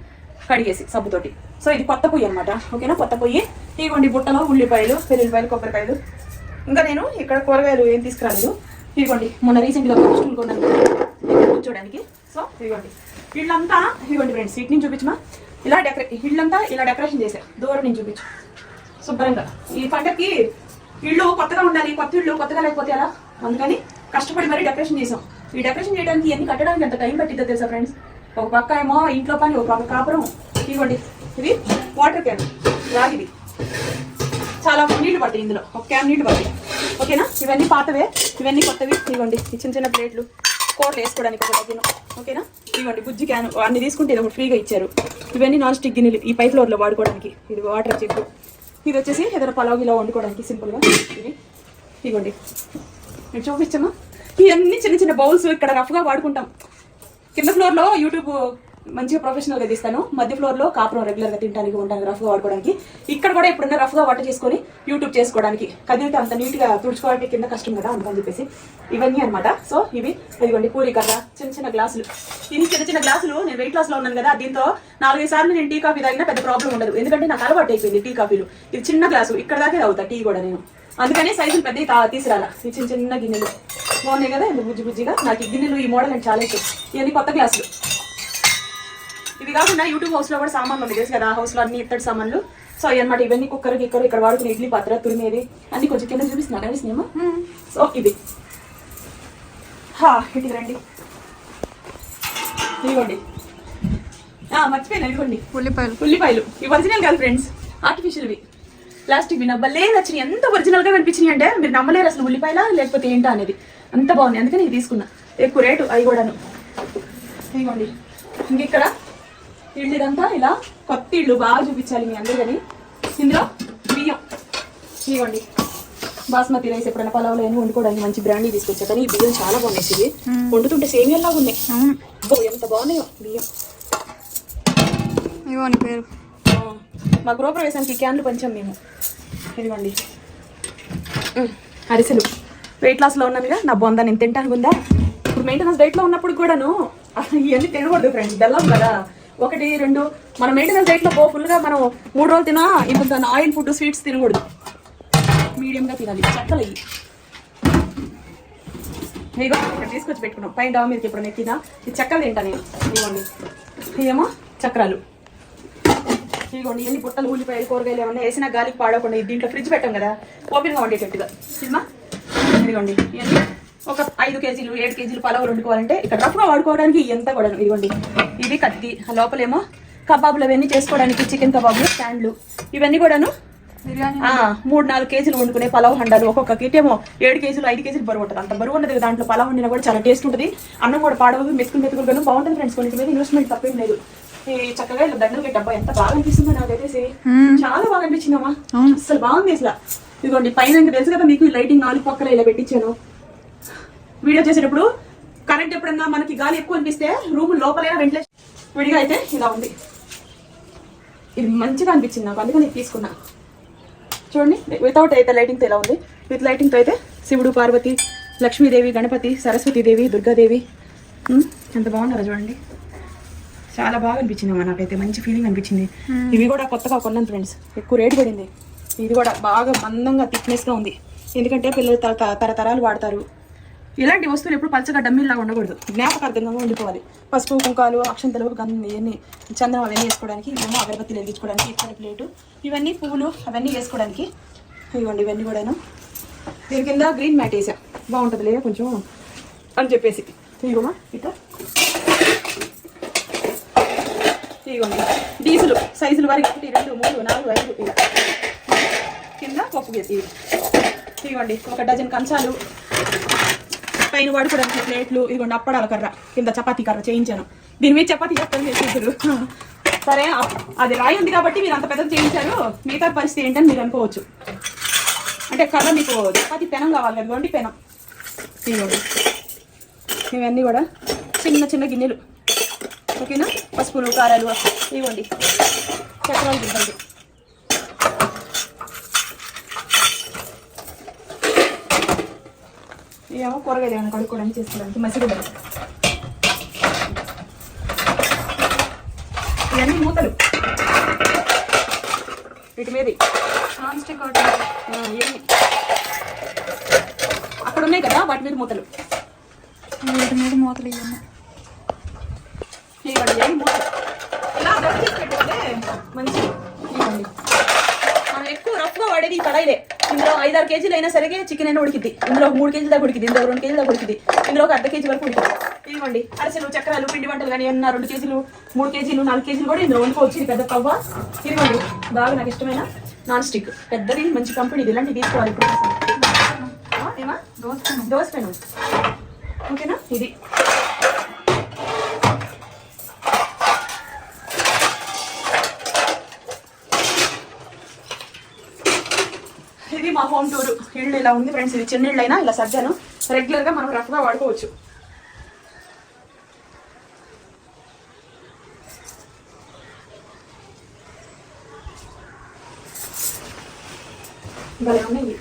Speaker 2: కడిగేసి సబ్బుతోటి. సో ఇది కొత్త పొయ్యి అనమాట ఓకేనా. కొత్త పొయ్యి. ఇదిగోండి బుట్టలో ఉల్లిపాయలు, వెల్లుల్లిపాయలు, కొబ్బరికాయలు. ఇంకా నేను ఇక్కడ కూరగాయలు ఏం తీసుకురాలేదు. ఇదిగోండి మొన్న రీసెంట్గా స్టూల్ కొన్నాను కూర్చోడానికి. సో ఇదిగోండి ఇళ్ళంతా ఇదిగోండి ఫ్రెండ్స్, సీట్ నుంచి చూపించమా. ఇలా ఇళ్ళంతా ఇలా డెకరేషన్ చేశారు. దూరం నుంచి చూపించు శుభ్రంగా. ఈ పంటకి ఇళ్ళు కొత్తగా ఉండాలి, కొత్త ఇళ్ళు కొత్తగా లేకపోతే అలా, అందుకని కష్టపడి మరీ డెకరేషన్ చేసాం. ఈ డెకరేషన్ చేయడానికి ఇవన్నీ కట్టడానికి ఎంత టైం పట్టిద్దో తెలుసా ఫ్రెండ్స్. ఒక పక్క ఏమో ఇంట్లో పని, ఒక పక్క కాపురం. ఇవ్వండి ఇది వాటర్ క్యాన్ రాగిది, చాలా నీళ్లు పడతాయి ఇందులో, ఒక క్యాన్ నీళ్లు పడతాయి ఓకేనా. ఇవన్నీ పాతవే, ఇవన్నీ కొత్తవి. ఇవ్వండి ఈ చిన్న చిన్న ప్లేట్లు, కూరలు వేసుకోవడానికి ఒక డజన్ ఓకేనా. ఇవ్వండి బుజ్జి క్యాన్, అన్ని తీసుకుంటే ఇది ఒకటి ఫ్రీగా ఇచ్చారు. ఇవన్నీ నాన్ స్టిక్ గిన్నెలు ఈ పై ఫ్లోర్లో వాడుకోవడానికి. ఇది వాటర్ చెట్టు. ఇది వచ్చేసి ఏదైనా పలావ్ ఇలా వండుకోవడానికి సింపుల్గా. ఇది ఇవ్వండి మీరు చూపించమ్మా. ఇవన్నీ చిన్న చిన్న బౌల్స్ ఇక్కడ రఫ్గా వాడుకుంటాం. కింద ఫ్లోర్లో యూట్యూబ్ మంచిగా ప్రొఫెషనల్గా తీస్తాను, మధ్య ఫ్లోర్లో కాపురం రెగ్యులర్గా తినడానికి ఉంటాను, రఫ్గా వాడుకోవడానికి. ఇక్కడ కూడా ఎప్పుడన్నా రఫ్గా వంట చేసుకొని యూట్యూబ్ చేసుకోవడానికి. కదిలితే అంత నీట్గా తుడుచుకోవడానికి కింద కష్టం కదా అందుకని చెప్పేసి ఇవన్నీ అనమాట. సో ఇవి ఇదిగోండి పూరి కర్ర, చిన్న చిన్న గ్లాసులు. ఇన్ని చిన్న చిన్న గ్లాసులు నేను వెయిట్ లాస్లో ఉన్నాను కదా, దీంతో 4-5 సార్లు నేను టీ కాఫీ తాగినా పెద్ద ప్రాబ్లం ఉండదు, ఎందుకంటే నాకు అలవాటు అయిపోయింది టీ కాఫీలు. ఇది చిన్న గ్లాసు, ఇక్కడ దాకే తాగుతా టీ కూడా నేను, అందుకని సైజులు పెద్ద తీసుకురాలా. ఈ చిన్న చిన్న గిన్నెలు బాగున్నాయి కదా, ఇంత బుజ్జి బుజ్జిగా. నాకు ఈ గిన్నెలు ఈ మోడల్ అంటే చాలా ఇష్టం. ఇవన్నీ కొత్త గ్లాసులు. ఇవి కాకుండా యూట్యూబ్ హౌస్ లో కూడా సామాన్లు ఉంది తెలుసు కదా, హౌస్ లో అన్ని ఇత్తడి సామాన్లు. సో అనమాట ఇవన్నీ కుక్కర్ గిక్కర్, ఇక్కడ వాడుకునే ఇడ్లీ పాత్ర, తురిమేది అన్ని కొంచెం కింద చూపిస్తున్నా కనిపిస్తున్నామా. సో ఇది ఇటు రండి. ఇదిగోండి మర్చిపోయినా, ఇదిగోండి ఉల్లిపాయలు. ఇవి ఒరిజినల్ కాదు ఫ్రెండ్స్, ఆర్టిఫిషియల్వి, ప్లాస్టిక్ వి. భలే నచ్చినాయి, ఎంత ఒరిజినల్ గా కనిపించినాయి అంటే మీరు నమ్మలేరు అసలు. ఉల్లిపాయలా లేకపోతే ఏంటా అనేది, అంత బాగుంది, అందుకని ఇది తీసుకున్నా. ఎక్కువ రేటు అవి కూడాను. ఇదిగోండి ఇంక ఇక్కడ ఇల్లు ఇదంతా ఇలా కొత్త ఇల్లు బాగా చూపించాలి మీ అందరు. కానీ ఇందులో బియ్యం ఇవ్వండి, బాస్మతి రైస్ ఎప్పుడైనా పలావులు అని వండుకోవడానికి మంచి బ్రాండీ తీసుకొచ్చా. కానీ ఈ బియ్యం చాలా బాగున్నాయి, ఇవి వండుతుంటే సేమియాలాగా ఉన్నాయి. ఎంత బాగున్నాయో బియ్యం.
Speaker 4: ఇవ్వండి పేరు
Speaker 2: మా గృహప్రవేశానికి క్యాన్లు పంచాం మేము. ఇదిగోండి అరిసెలు. వెయిట్ లాస్లో ఉన్నానుగా, నా బొందా నేను తింటాను ఉందా. ఇప్పుడు మెయింటెనెన్స్ డైట్లో ఉన్నప్పుడు కూడాను ఇవన్నీ తినకూడదు ఫ్రెండ్స్, బెల్లం కదా. 1, 2 మనం మెయింటెనెన్స్ డైట్లో ఫుల్గా మనం 3 రోజులు తినా ఇంత ఆయిల్ ఫుడ్, స్వీట్స్ తినకూడదు, మీడియంగా తినాలి. చక్కలు ఇవి ఇదిగో ఇక్కడ తీసుకొచ్చి పెట్టుకున్నాం. పైన డాబా మీదకి ఎప్పుడు నెక్కినా ఈ చక్కలు తింటా నేను. ఇదిగోండి ఇవేమో చక్రాలు. ఇదిగోండి ఎన్ని బుట్టలు, ఉల్లిపాయలు, కూరగాయలు ఏమన్నా వేసినా గాలికి పాడకుండా దీంట్లో ఫ్రిడ్జ్ పెట్టాం కదా, ఓపెన్గా వండేటట్టుగా. సినిమా ఇదిగోండి ఇవన్నీ ఒక 5 కేజీలు 7 కేజీలు పలావులు వండుకోవాలంటే ఇక్కడ రఫ్గా వాడుకోవడానికి ఎంత కూడా. ఇదిగోండి ఇది కత్తి, లోపలేమో కబాబులు అవన్నీ చేసుకోవడానికి చికెన్ కబాబులు, స్టాండ్లు. ఇవన్నీ కూడాను 3-4 కేజీలు వండుకునే పలావ్ హండాలు. ఒక్కొక్క కిటేమో 7 కేజీలు 5 కేజీలు బరువు ఉంటుంది. అంత బరువు ఉన్నది దాంట్లో పలావ్ వండినా కూడా చాలా టేస్ట్ ఉంటుంది. అన్నం కూడా పాడవదు, మెతుకులుగాను బాగుంటుంది ఫ్రెండ్స్. కొన్నింటి మీద ఇన్వెస్ట్మెంట్ తప్పేం లేదు. చక్కగా ఇలా దండలు పెట్టబ్బా ఎంత బాగా అనిపిస్తుందో నాకైతే, చాలా బాగా అనిపించిందమ్మా, అసలు బాగుంది అసలు. ఇదిగోండి పైన ఇంకా తెలుసు కదా మీకు, లైటింగ్ 4 పక్కల ఇలా పెట్టించాను. వీడియో చేసేటప్పుడు కరెంట్ ఎప్పుడన్నా మనకి గాలి ఎక్కువ అనిపిస్తే రూమ్ లోపలైనా వెంటిలేషన్, విడిగా అయితే ఇలా ఉంది. ఇది మంచిగా అనిపించింది నాకు, అందుకని తీసుకున్నా. చూడండి వితౌట్ అయితే లైటింగ్తో ఇలా ఉంది, విత్ లైటింగ్తో అయితే శివుడు, పార్వతి, లక్ష్మీదేవి, గణపతి, సరస్వతీదేవి, దుర్గాదేవి. ఎంత బాగున్నారో చూడండి. చాలా బాగా అనిపించింది అమ్మా నాకైతే, మంచి ఫీలింగ్ అనిపించింది. ఇవి కూడా కొత్తగా కొన్నాను ఫ్రెండ్స్, ఎక్కువ రేటు పడింది. ఇది కూడా బాగా మందంగా థిక్నెస్గా ఉంది, ఎందుకంటే పిల్లలు తరతరాలు వాడతారు. ఇలాంటి వస్తువులు ఎప్పుడు పలచగా డమ్మీలాగా ఉండకూడదు, జ్ఞాపకార్థంగా ఉండిపోవాలి. పసుపు, కుంకాలు, అక్షంతలు, ఇవన్నీ చందనం అవన్నీ వేసుకోవడానికి, ఇవేమో అగరబత్తిలు వెలిగించుకోవడానికి, ఇచ్చని ప్లేటు, ఇవన్నీ పువ్వులు అవన్నీ వేసుకోవడానికి. ఇవ్వండి ఇవన్నీ కూడాను. దీని కింద గ్రీన్ మ్యాట్ వేసా, బాగుంటుంది లేదా కొంచెం అని చెప్పేసి. ఇదిగోమా ఇట్లా ఇదిగోండి డీసులు సైజులు వరకు 1, 2, 3, 4, 5 ఇలా కింద పప్పు గేసి. ఇదిగోండి 1 డజన్ కంచాలు, పైన వాడుకోవడానికి ప్లేట్లు. ఇదిగోండి అప్పడాల కర్ర, కింద చపాతీ కర్ర చేయించాను. దీని మీద చపాతీ చేస్తారు. సరే అది రాయి ఉంది కాబట్టి మీరు అంత పెద్దది చేయించారు, మిగతా పరిస్థితి ఏంటని మీరు అనుకోవచ్చు. అంటే కర్ర మీకు చపాతీ పెనం కావాలి కదా, ఇవ్వండి పెనం. ఇవ్వండి ఇవన్నీ కూడా చిన్న చిన్న గిన్నెలు, ఓకేనా. పసుపులు, కారాలు, ఇవ్వండి చక్రాలు గిన్నెలు. ఏమో కూరగాయలు ఏమైనా కడుక్కోవడానికి చేసుకోవడానికి మసిగుడ్డలు. ఇవన్నీ మూతలు, వీటి మీద
Speaker 4: నాన్ స్టిక్
Speaker 2: ఇవన్నీ అక్కడ ఉన్నాయి కదా, వాటి మీద మూతలు.
Speaker 4: వీటి మీద మూతలు ఇవన్నీ.
Speaker 2: ఇవ్వండి ఇవన్నీ మూతలు. ఇలా దొరికి చేసి పెట్టుకుంటే మంచి. ఇవ్వండి మనం ఎక్కువ రఫ్గా వాడేది ఈ కడాయిలే. ఇందులో 5-6 కేజీలు అయినా సరే చికెన్ అయినా ఉడికిద్ది. ఇందులో 3 కేజీల దాకా ఉడికింది, ఇందులో 2 కేజీల దాకా ఉడికింది, ఇందులో 1/2 కేజీ వరకు ఉడికింది. ఇదిగోండి అరిసెలు, చక్రాలు, పిండి వంటలు కానీ ఏమన్నా 2 కేజీలు, 3 కేజీలు, 4 కేజీలు కూడా ఇందులో వండుకోవచ్చు. ఇది పెద్ద తవ్వ. ఇదిగోండి బాగా నాకు ఇష్టమైన నాన్ స్టిక్, పెద్దది, మంచి కంపెనీ. ఇది ఇలాంటివి తీసుకోవాలి ఇప్పుడు. ఏమా దోశ పెను, ఓకేనా. ఇది ఇది మా హోమ్ టూర్. ఇల్లు ఇలా ఉంది ఫ్రెండ్స్. ఇది చిన్న ఇళ్ళు అయినా ఇలా సర్దాను, రెగ్యులర్గా మనం రఫ్గా వాడుకోవచ్చు. భలే ఉన్నాయి.